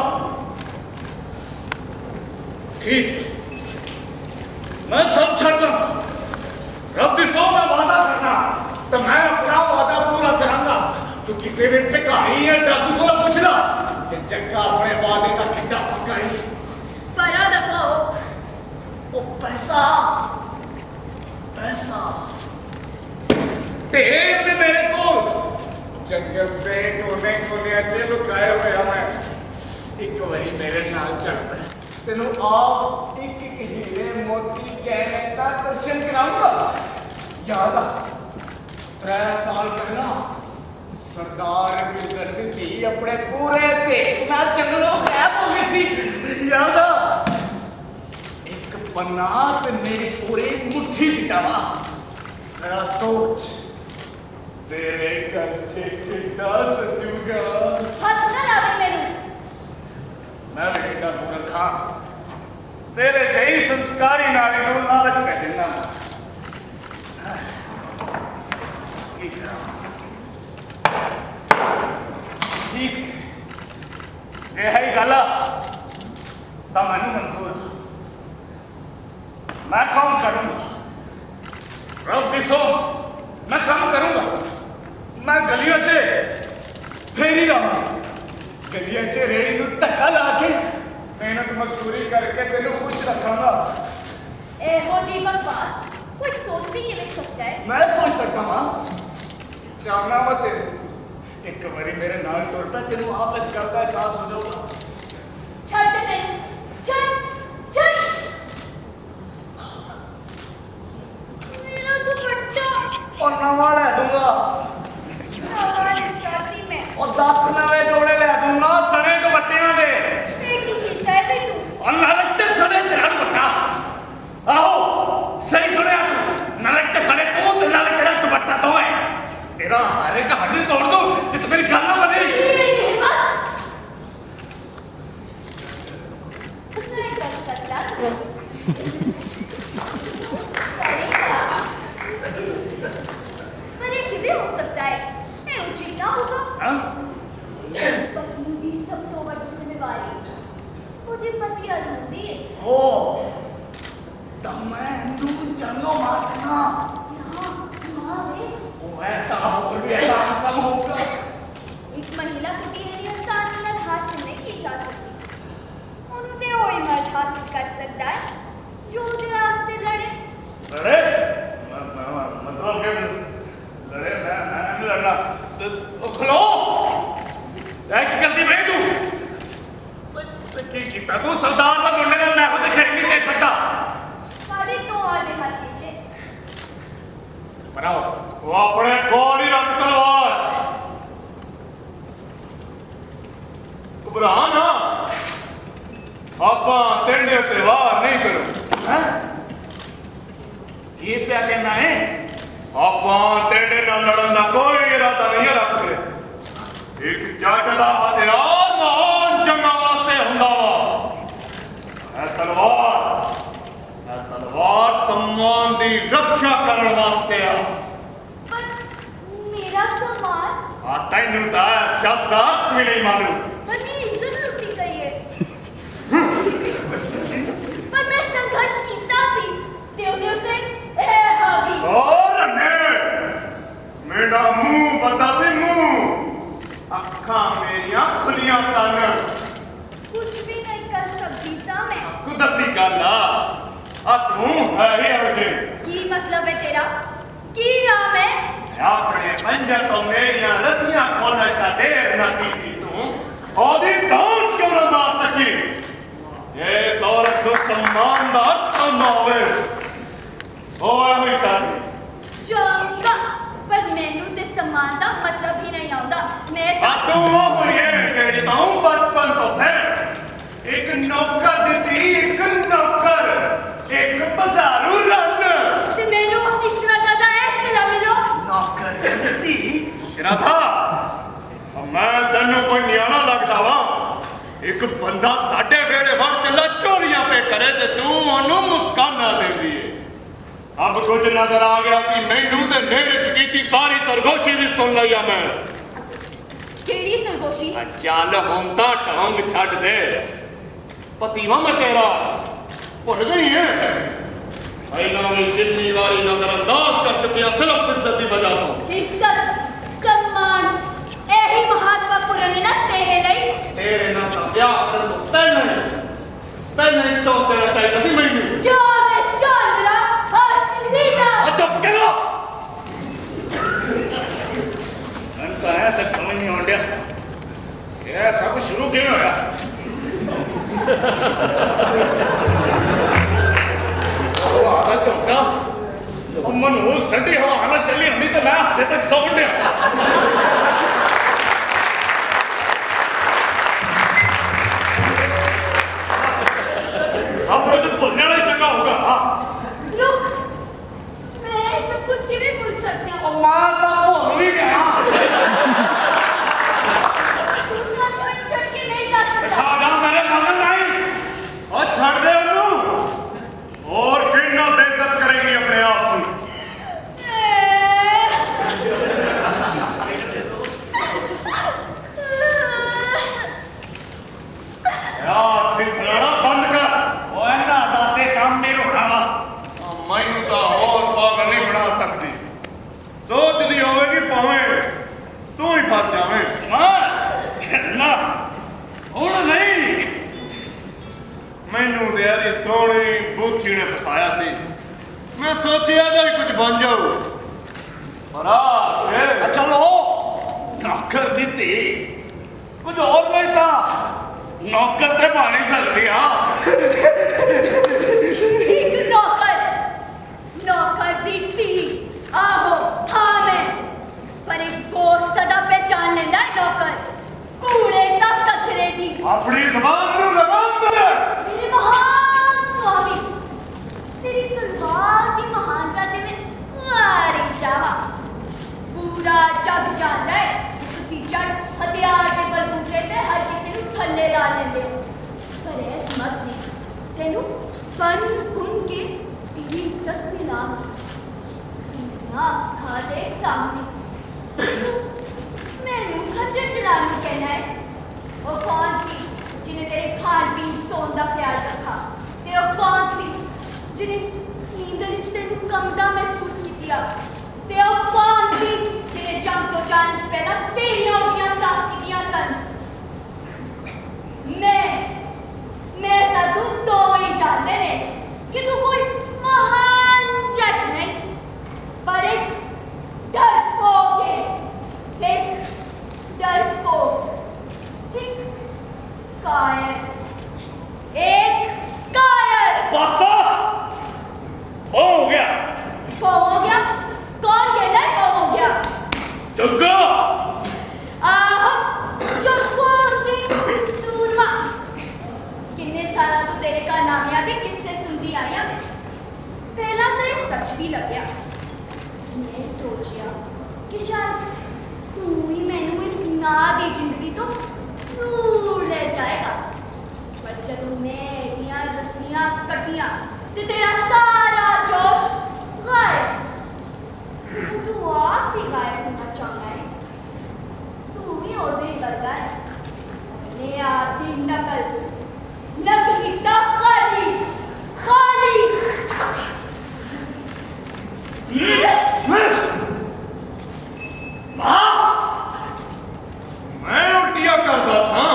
ठीक मैं सब छड़ता रब दी सौ में वादा करना तो मैं अपना वादा पूरा करांगा तू किसी भी भिखारी या डाकू को पूछना कि जग्गा अपने वादे का कितना पक्का है परा दफा हो वो पैसा पैसा तेरे ने मेरे को जंगल पे कोने कोने अच्छे लुकाए हुए मैं एक बारी मेरे नाल चल पे तेनू आप एक एक हीरे मोती कहने का दर्शन कराऊंगा याद आ 3 साल पहला सरदार गुजर दी अपने पूरे देश ना जंगलों गायब हो गई सी याद आ एक पन्ना ते मेरी पूरी मुट्ठी जितना वा मेरा सोच तेरे कंचे कितना सजूगा हाथ ना लावे मेनू मैं भी कितना पूरा खा तेरे जही संस्कारी नारी को लालच पे देना ठीक मैं काम करूंगा। मैं गलियों से फेरी लाऊंगा, गलियों से रेड़ी को धक्का ला के मेहनत मजदूरी करके तेन खुश रखांगा। एहो जी बकवास कोई सोच भी किवें सकता है। मैं सोच सकता हाँ, चाहना वा तेन एक बारी मेरे नाल तुर पे, तेन आप इस गल का एहसास हो जाऊगा। छड़ दे मैनू, छड़ छड़ मेरा दुपट्टा और नवा ले दूंगा, नवा लिया सी मैं। और 10 नवे जोड़े ले दूंगा सने दुपट्टियां दे। ये की कीता है बे तू? और नरक च सड़े तेरा दुपट्टा। आहो सही सुनिया तू, नरक च सड़े तू ते नाले तेरा दुपट्टा तो है। तेरा हारे का हड्डी तोड़ दूं जित मेरी गल ना बने। ये हिम्मत नहीं कर सकता तू। करेगा। पर ये किवें हो सकता है? ये उचित ना होगा। हां पत्नी दी सब तो बड़ी जिम्मेवारी ਉਹਦੇ ਪਤੀ ਵੱਲ ਹੁੰਦੀ ਹੈ। हो तो मैं नू चंगो मार देना। ਨਾ ਵੇ ओ है ता और भी ऐसा कम होगा। ਇੱਕ ਮਹਿਲਾ ਕਦੀ ਇਹ ਆਸਾਨੀ ਨਾਲ ਹਾਸਿਲ ਨਹੀਂ ਕੀ ਜਾ ਸਕਦੀ। ਉਹਨੂੰ ਤੇ ਉਹ ਹੀ ਮਰਦ ਹਾਸਿਲ ਕਰ ਸਕਦਾ ਹੈ ਜੋ ਉਹਦੇ ਵਾਸਤੇ ਲੜੇ। लड़े मतलब के लड़े मैं नहीं लड़ना। तो खलो ऐ की करती भाई तू की कीता तू सरदार दा मुंडे ने मैं खुद खेल नहीं देख सकता। ਸਾਡੇ ਤੋਂ ਆਲੇ ਹੱਥ ਚ बनाओ वो अपने कोल ही रख तलवार। घबरा ना, ਆਪਾਂ ਤੇਰੇ ਉੱਤੇ ਵਾਰ ਨਹੀਂ ਕਰੂ। हैं ये क्या कहना है? ਆਪਾਂ ਤੇਰੇ ਨਾਲ ਲੜਨ ਦਾ ਕੋਈ ਇਰਾਦਾ ਨਹੀਂ ਰੱਖਦੇ। ਇੱਕ ਜੱਟ ਦਾ ਹਥਿਆਰ ਮਹਾਨ ਜੰਗਾਂ ਵਾਸਤੇ ਹੁੰਦਾ ਵਾ। ਇਹ ਤਲਵਾਰ ਸਨਮਾਨ ਦੀ ਰੱਖਿਆ ਕਰਨ ਵਾਸਤੇ ਆ। ਪਰ ਮੇਰਾ ਸਮਾਨ ਆ ਤੈਨੂੰ ਤਾਂ ਇਹ ਸ਼ਬਦ ਦਾ ਅਰਥ ਵੀ ਨਹੀਂ ਮਾਲੂਮ। ਪਰ ਮੇਰੀ ਇੱਜ਼ਤ ਲੁੱਟੀ ਗਈ ਹੈ। ਪਰ ਮੈਂ ਸੰਘਰਸ਼ ਕੀਤਾ ਸੀ ਤੇ ਉਹਦੇ ਉੱਤੇ ਇਹ ਹਾਵੀ। ਹੋਰ ਨੇ ਮੇਰਾ ਮੂੰਹ ਪਤਾ ਸੀ, ਮੂੰਹ ਅੱਖਾਂ ਮੇਰੀਆਂ ਖੁੱਲੀਆਂ ਸਨ। ਕੁਝ ਵੀ ਨਹੀਂ ਕਰ ਸਕਦੀ ਸਾਂ ਮੈਂ। ਕੁਦਰਤੀ ਗੱਲ ਆ ਤੂੰ ਹੈ ਹੀ ਇਹੋ ਜਿਹੀ। ਕੀ ਮਤਲਬ ਹੈ ਤੇਰਾ? ਕੀ ਨਾਮ ਹੈ? ਆਪਣੇ ਪੰਜੇ ਤੋਂ ਮੇਰੀਆਂ ਰੱਸੀਆਂ ਖੋਲ੍ਹਣ ਦਾ ਦੇਰ ਨਾ ਕੀਤੀ ਤੂੰ। ਉਹਦੀ ਪਹੁੰਚ ਕਿਉਂ ਨਾ ਮਾਰ ਸਕੀ? ਇਹ ਔਰਤ ਨੂੰ ਸਨਮਾਨ ਦਾ ਅਰਥ ਨਾ ਹੋਵੇ ਉਹ ਇਹੋ ਹੀ ਕਰ। ਚੰਗਾ ਪਰ ਮੈਨੂੰ ਤੇ ਸਮਾਨ ਦਾ ਮਤਲਬ ਹੀ ਨਹੀਂ ਆਉਂਦਾ। ਮੈਂ ਆ ਤੂੰ ਉਹ ਕੁੜੀਏ ਜਿਹੜੀ ਤੂੰ ਬਚਪਨ ਤੋਂ ਸੇ ਇੱਕ ਨੌਕਰ ਦਿੱਤੀ, ਇੱਕ ਨੌਕਰ, ਇੱਕ ਬਜ਼ਾਰੂ ਰੰਨ। ਤੇ ਮੈਨੂੰ ਆਪਣੀ ਸ਼ਰਾਕਤ ਦਾ ਇਹ ਸਿਲਾ ਮਿਲੋ। नौकर गलती ਸ਼ਰਾਧਾ ਮੈਂ ਤੈਨੂੰ ਕੋਈ ਨਿਆਣਾ ਲੱਗਦਾ ਵਾ? ਇੱਕ ਬੰਦਾ ਸਾਡੇ ਵਿਹੜੇ ਵੜ ਚੱਲਾ ਝੋਲੀਆਂ ਪੇ ਕਰੇ ਤੇ ਤੂੰ ਉਹਨੂੰ ਮੁਸਕਾਨਾ ਦਿੰਦੀ ਏ। ਸਭ ਕੁਝ ਨਜ਼ਰ ਆ ਗਿਆ ਸੀ ਮੈਨੂੰ ਤੇ ਨੇੜੇ ਚ ਕੀਤੀ ਸਾਰੀ ਸਰਗੋਸ਼ੀ ਵੀ ਸੁਣ ਲਈ ਆ ਮੈਂ। ਕਿਹੜੀ ਸਰਗੋਸ਼ੀ? ਚੱਲ ਹੁਣ ਤਾਂ ਢੰਗ ਛੱਡ ਦੇ। ਪਤੀਵਾ ਮੈਂ ਤੇਰਾ ਭੁੱਲ ਗਈ ਏ? ਪਹਿਲਾਂ ਵੀ ਜਿੰਨੀ ਵਾਰੀ ਨਜ਼ਰ ਅੰਦਾਜ਼ ਕਰ ਚੁੱਕਿਆ ਸਿਰਫ ਇੱਜ਼ਤ ਦੀ ਵਜ੍ਹਾ ਤੋਂ। ਇੱਜ਼ਤ ਸਨਮਾਨ ਇਹੀ ਮਹੱਤਵਪੂਰਨ ਹੈ ਨਾ ਤੇਰੇ ਲਈ? ਤੇਰੇ ਨਾਲ ਤਾਂ ਵਿਆਹ ਕਰਨ ਤੋਂ ਪਹਿਲਾਂ ਹੀ ਸੌਂ ਦੇਣਾ ਚਾਹੀਦਾ ਸੀ ਮੈਨੂੰ। ਜਾਨ ਮੇਰਾ ਅਸ਼ਲੀਲਾ। चुप करो। तो है तक समझ नहीं आंडिया ये सब शुरू क्यों होया? वो आधा चौका मनहूस ठंडी हवा आना चली हमनी तो मैं हफ्ते तक सौं दिया। सब कुछ भूलने वाला ही चंगा होगा। रुक मैं सब कुछ किਵੇਂ ਭੁੱਲ ਸਕਦੀ ਹਾਂ? मां तो भूल भी गया। दूसरा कोई छड़ के नहीं जा सकता। साजा मेरे मगन नहीं। और छड़ दे ਉਹਨੂੰ। और कितना बेइज्जत करेगी अपने आप को। महाराज चलो नौकर दी धी कुछ और नहीं था नौकर ते पानी सकती एक नौकर दी थी आहो हाँ मैं पर एक बोस सदा पहचान लेना है नौकर कूड़े का कचरे दी अपनी जबान में लगाम दे मेरे महान स्वामी तेरी तलवार की महानता ते मैं मारी जावा पूरा जग जानदा है तुसी जट हथियार के बलबूते ते हर किसी ਨੂੰ ਥੱਲੇ ਲਾ ਲੈਂਦੇ ਹੋ पर ऐस मत नहीं तेनू बन बुन के तेरी इज्जत मिला अखा दे सामने मैनू खज्जर चलाने कहना है वो कौन सी जिन्हें तेरे खान पीन सोन का ख्याल रखा ते वो कौन सी जिन्हें नींद विच तेनू कंबदा महसूस किया ते वो कौन सी जिन्हें जंग तो जाने से पहला तेरियां उंगलियां साफ कीतियां सन मैं तो तू दो ही जानते ने कि तू कोई महान जट नहीं पर एक डरपोक है एक डरपोक एक कायर बस हो गया कौन कहना है कौन हो गया जग्गा आह जग्गा सिंह सूरमा किन्ने साला तो तेरे कारनामियां दे किस्से सुनती आया पहला तो ये सच भी लग्या मैं सोचिया कि शायद तू ही मैनू इस ना दी जिंदगी तो दूर ले जाएगा पर जब मैं इन्नियां रस्सियां कटियां ते तेरा सारा जोश गायब तू आप भी गायब होना चाहता है तू ही होते ही करता है अपने आप की नकली का खाली मैं उल्टिया करता सा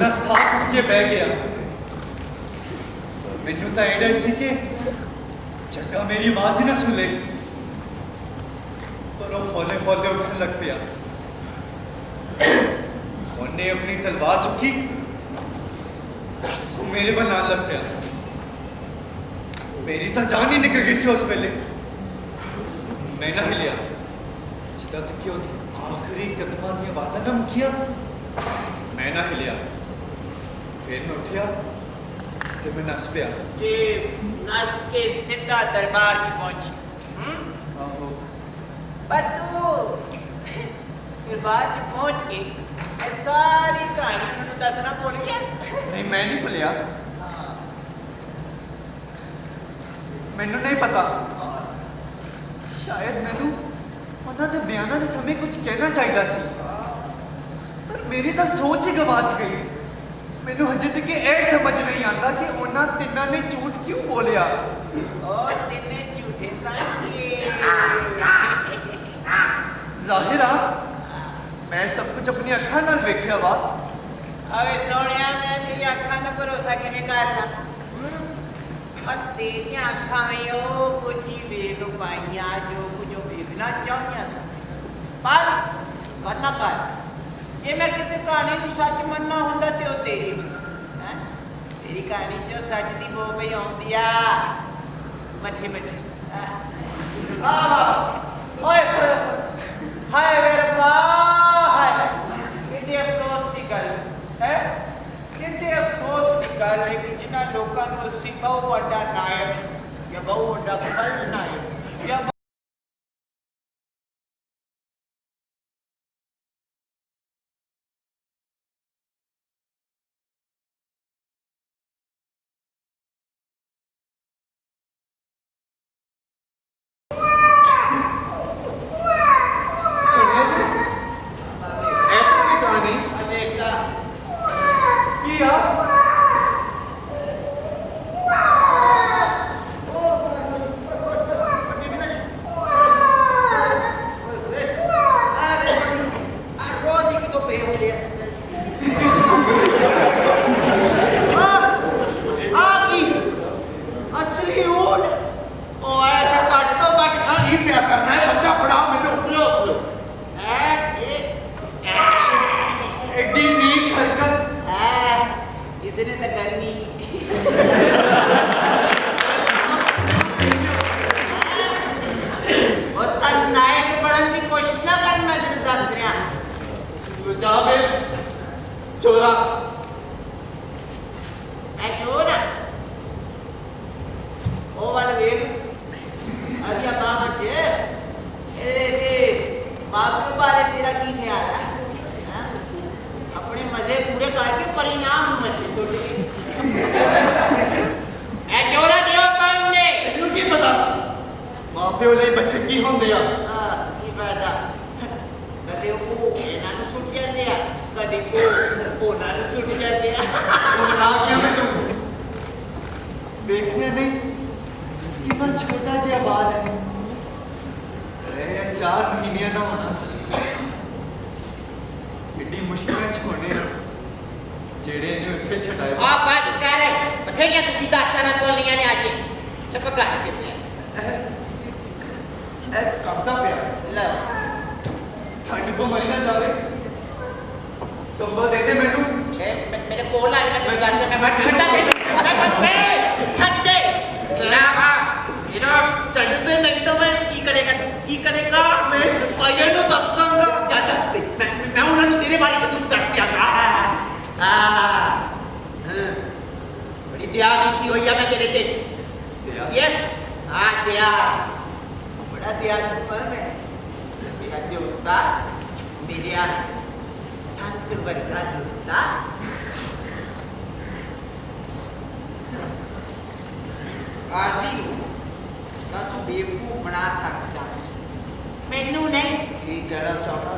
मेरा साथ उठ के बह गया। मैनू तो ये डर सी कि जग्गा मेरी आवाज ही ना सुन ले, पर वो हौले हौले उठने लग पिया। उन्हें अपनी तलवार चुकी, वो मेरे पर नाल लग पिया। मेरी तो जान ही निकल गई सी उस वेले। मैं ना हिलिया जिदा तक कि आखिरी कदमां दी आवाज़ां ना मुकिया। मैं ना हिलिया, फिर मैं उठिया ते मैं नस पिया। ते नस के सीधा दरबार च पहुंची। आहो, पर तू दरबार च पहुंच के ये सारी कहानी उन्होंने दसना भुल गया। नहीं मैं नहीं भुलिया। मैनू नहीं पता, शायद मैनू उन्होंने बयाना के समय कुछ कहना चाहिए सी, पर मेरी तो सोच ही गवाच गई। मैनू हजे तक यह समझ नहीं आता कि उन्होंने तिन्ना ने झूठ क्यों बोलिया। और तिन्ने झूठे साथी जाहिर आ मैं सब कुछ अपनी अखा नाल वेख्या वा। अबे सोनिया मैं तेरी अखा का भरोसा किवें कर ला? और तेरी अखा में वो कुछ ही वेख पाइया जो कुछ वेखना चाहनिया सन। पर करना कर, जे मैं किसी कहानी को सच मनना होंदा ते वो तेरी हैं? तेरी कहानी जो सच दी बो पई आउंदी आ मच्छी मच्छी। ओए हाय वे रब्बा हाय, कितने अफसोस की गल है, कितने अफसोस की गल है कि जिन्होंने लोगों को असी बहुत बड़ा नायक या बहुत बड़ा फल नायक या चोरा चोरा ओ वाल वेग अरिया बाबा जे बाप के बारे तेरा की ख्याल है? अपने मजे पूरे करके परिणाम मत सुट ए चोरा दियो कौन ने तेनू की पता मां प्यो लिए बच्चे की होंदे आ। की फायदा कदे वो ਇਹਨਾਂ ਨੂੰ ਸੁੱਟ ਜਾਂਦੇ ਆ, कभी को ਉਹਨਾਂ ਨੂੰ ਸੁੱਟ ਜਾਂਦੇ ਆ। ना क्या मैं तू देखने नहीं कितना छोटा जिहा बाल है, अरे 4 महीने ना होना इतनी मुश्किल छोड़ने जेड़े ने उत्ते छटाए। आ बस कर बथेरियां की दास्ताना सुननियां ने आज चुप कर के ए कबदा पिया ले ठंड को मरी ना जावे कंबल दे दे मैनू। मेरे कोल आ मैं तेरी दास्ताना मैं मत छटा दे छट दे ना बा इरा छट दे नहीं तो मैं की करेगा मैं सिपाहियों ਨੂੰ ਦੱਸ ਦਾਂਗਾ। ਜਾ ਦੱਸ ਦੇ मैं ਉਹਨਾਂ ਨੂੰ तेरे बारे ਚ कुछ ਦੱਸ ਦਿਆਂਗਾ। बड़ी दया की हुई है मैं तेरे ते ये हाँ दया बड़ा दया पर मैं मेरा दोस्ता मेरा संत वर्गा दोस्ता आजी ना तू बेवकूफ बना सकता मैनू नहीं ये कहना चाहता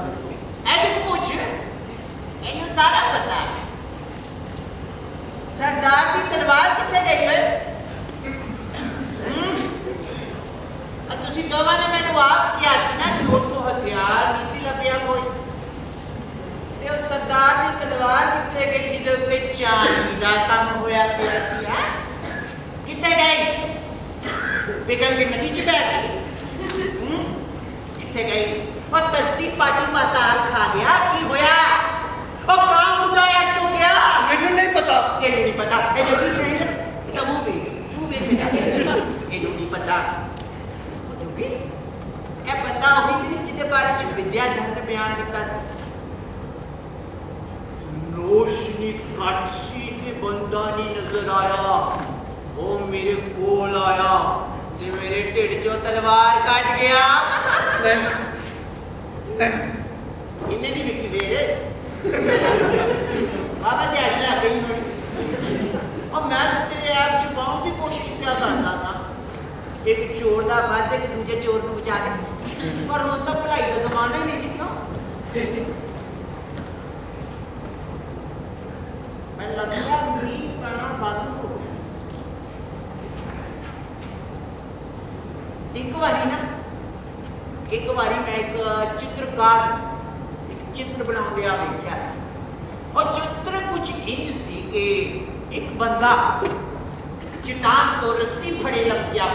ऐसे पूछ इन्हें सारा पता है सरदार की तलवार कितने गई है? तुसी दोवां ने मैनू आप किया सी ना कि उत्थों हथियार नहीं सी लभ्या कोई ते उस सरदार की तलवार कितने गई जिहदे उत्ते ਦਾ ਕੰਮ ਹੋਇਆ ਪਿਆ ਸੀ ਆ ਕਿੱਥੇ ਗਈ ਪਿਘਲ ਕੇ ਨਦੀ ਚ ਬਹਿ ਗਈ ਕਿੱਥੇ ਗਈ ਉਹ ਧਰਤੀ ਪਾਟੀ ਪਾਤਾਲ ਖਾ ਗਿਆ ਕੀ ਹੋਇਆ ਉਹ ਕਾਂ ਉੜਦਾ ਆ ਚੁੱਕਿਆ ਮੈਨੂੰ ਨਹੀਂ ਪਤਾ ਤੈਨੂੰ ਨਹੀਂ ਪਤਾ ਇਹ ਜਿਹੜੀ ਕਹੀ ਨਾ ਮੂਵੀ ਇਹਨੂੰ ਨਹੀਂ ਪਤਾ ਕਿਉਂਕਿ ਇਹ ਬੰਦਾ ਉਹੀ ਤੇ ਨਹੀਂ ਜਿਹਦੇ ਬਾਰੇ ਚ ਵਿਦਿਆ ਧਨ ਬਿਆਨ ਦਿੱਤਾ ਸੀ रोशनी कट सी के बंदा नहीं नजर आया वो मेरे कोल आया ते मेरे ढिड चो तलवार कट गया इन्ने दी विकी वेर बाबा ध्यान लग गई और मैं तेरे ऐप छुपाउण की कोशिश पिया करता सा एक चोर दा फर्ज है कि दूजे चोर को बचा के पर हुण तां भलाई दा जमाना ही नहीं जी क्यों मैं लगता मीट पाना बंद हो गया एक बारी मैं एक चित्रकार एक चित्र बनाते आ देखा और चित्र कुछ इंज सी कि एक बंदा चट्टान तो रस्सी फड़े लग गया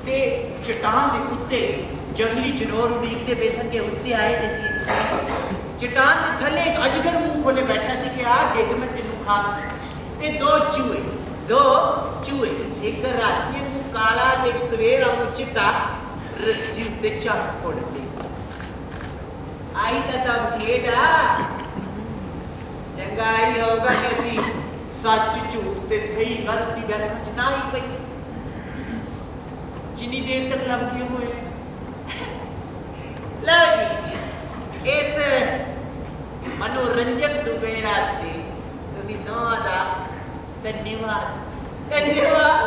ते चट्टान के उत्ते जंगली जनौर उड़ीकते बेसन के उत्ते आए ते सी चट्टान के थले एक अजगर मुंह खोले बैठा सी कि यार डिग मैं तेनू खा ते दो चूहे एक राती मुंह काला ते एक सवेर आऊं चिट्टा रस्सी उत्ते चढ़ पड़ते आई तो सब खेड चंगा ही होगा कि असी सच झूठ ते सही गलत की बहस च ना ही पई जिन्नी देर तक लमके हुए लो जी इस मनोरंजक दोपहर वास्ते तुसी दोवां दा धन्यवाद धन्यवाद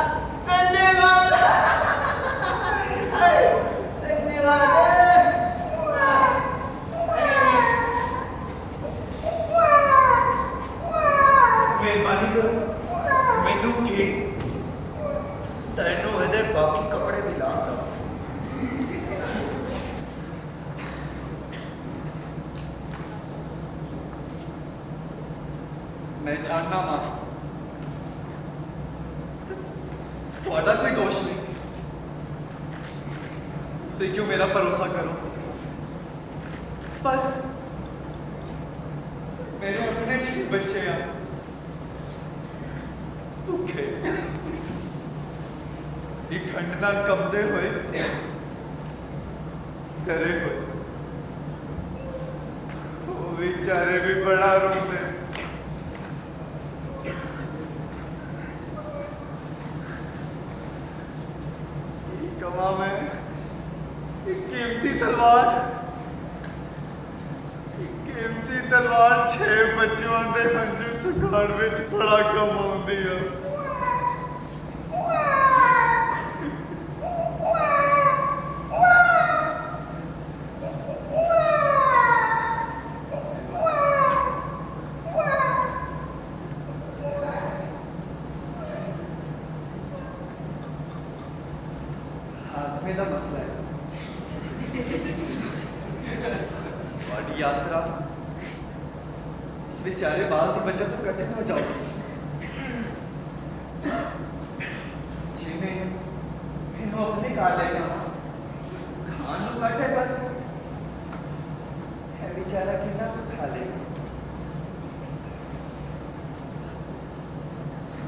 धन्यवाद मेहरबानी करो मैनू की तेनू ਇਹਦੇ ਬਾਕੀ ਕੱਪੜੇ ਵੀ ਲਾ ਦੋ मैं जानना मां थोड़ा कोई दोष नहीं उसे क्यों मेरा भरोसा करो पर मेरे अपने 6 बच्चे हैं भूखे दी ठंड नाल कंबदे हुए डरे हुए वो बेचारे भी बड़ा रोंदे कमा में एक कीमती तलवार 6 बच्चों के हंजू सुखाण में बड़ा कम आउंदी है हाजमे का मसला है बड़ी यात्रा इस बेचारे बाल की वजह तो कठिन हो जाओगी जिन्हें मैनू अपने घर ले जाना खान नू कटे पर है बेचारा कितना तो खा लेगा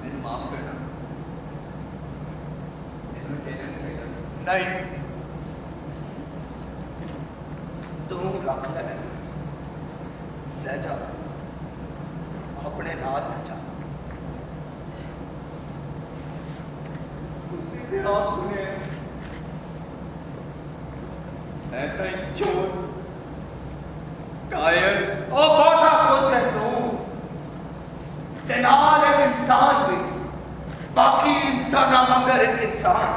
मैनू माफ करना मैनू कहना चाहिए नहीं तू रख ले जा अपने नाल ले जा उसी ने आप सुने मैं तो एक चोर कायर ओ बाटा कुछ है तू ते नाल एक इंसान भी बाकी इंसान मगर एक इंसान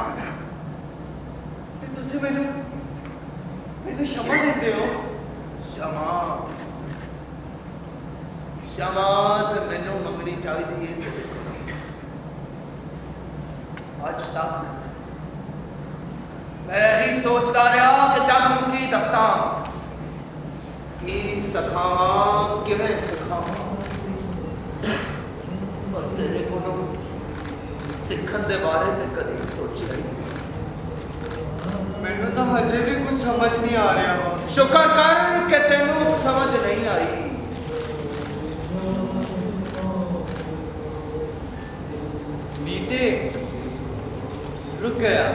तुसी मैनू क्षमा देते हो क्षमा क्षमा तो मैनू मंगनी चाहिए है आज तक मैं यही सोचता रहा कि जब की दसा की सखावा किवें सखावा पर तेरे को सिखन दे बारे ते कदी सोचा ही नहीं। ਮੈਨੂੰ ਤਾਂ ਹਜੇ ਵੀ ਕੁਝ ਸਮਝ ਨਹੀਂ ਆ ਰਿਹਾ ਵਾ। शुक्र कर कि तेनू समझ नहीं आई। नीते रुक गया।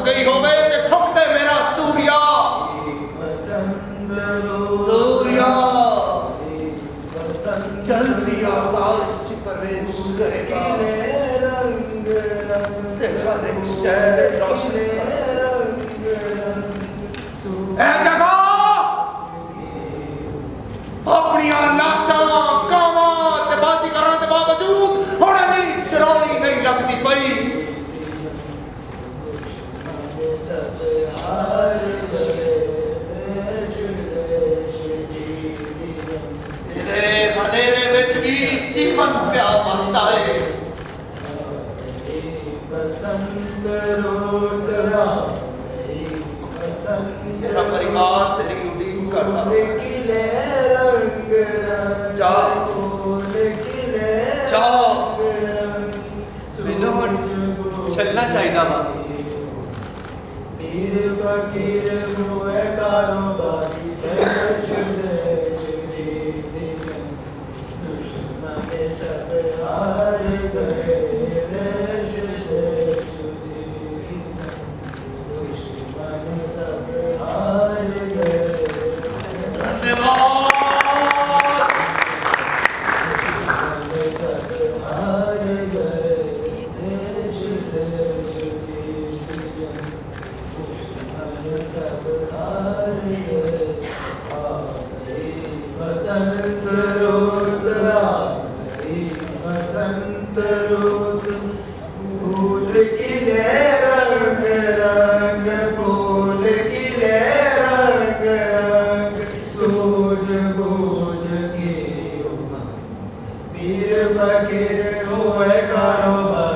गई होवे ते थुक दे मेरा सूर्या। सूर्या जल्दी आकाश च प्रवेश करेगा। तेरा रिक्शा रोशन ए जगह अपनियां लाशां कावां ते बाती करन दे बावजूद हुण नहीं डरावनी नहीं लगती पई। हनेरे विच भी जीवन प्या मस्ता है। तेरा परिवार तेरी उड़ीक करता जा जा ਮੈਨੂੰ ਹੁਣ ਚੱਲਣਾ ਚਾਹੀਦਾ ਵਾ। पीर फकीर हुए कारोबारी देश देश जीते दुश्मन सब हार गए देश देश जीते दुश्मन सब हार गए। धन्यवाद। सब हार गए देश देश जीते सब हार गए। आ गई बसंत रुत आ गई बसंत रुत फूल खिले रंग रंग फूल खिले रंग रंग सूझ बूझ की उमंग पीर फकीर हुए कारोबार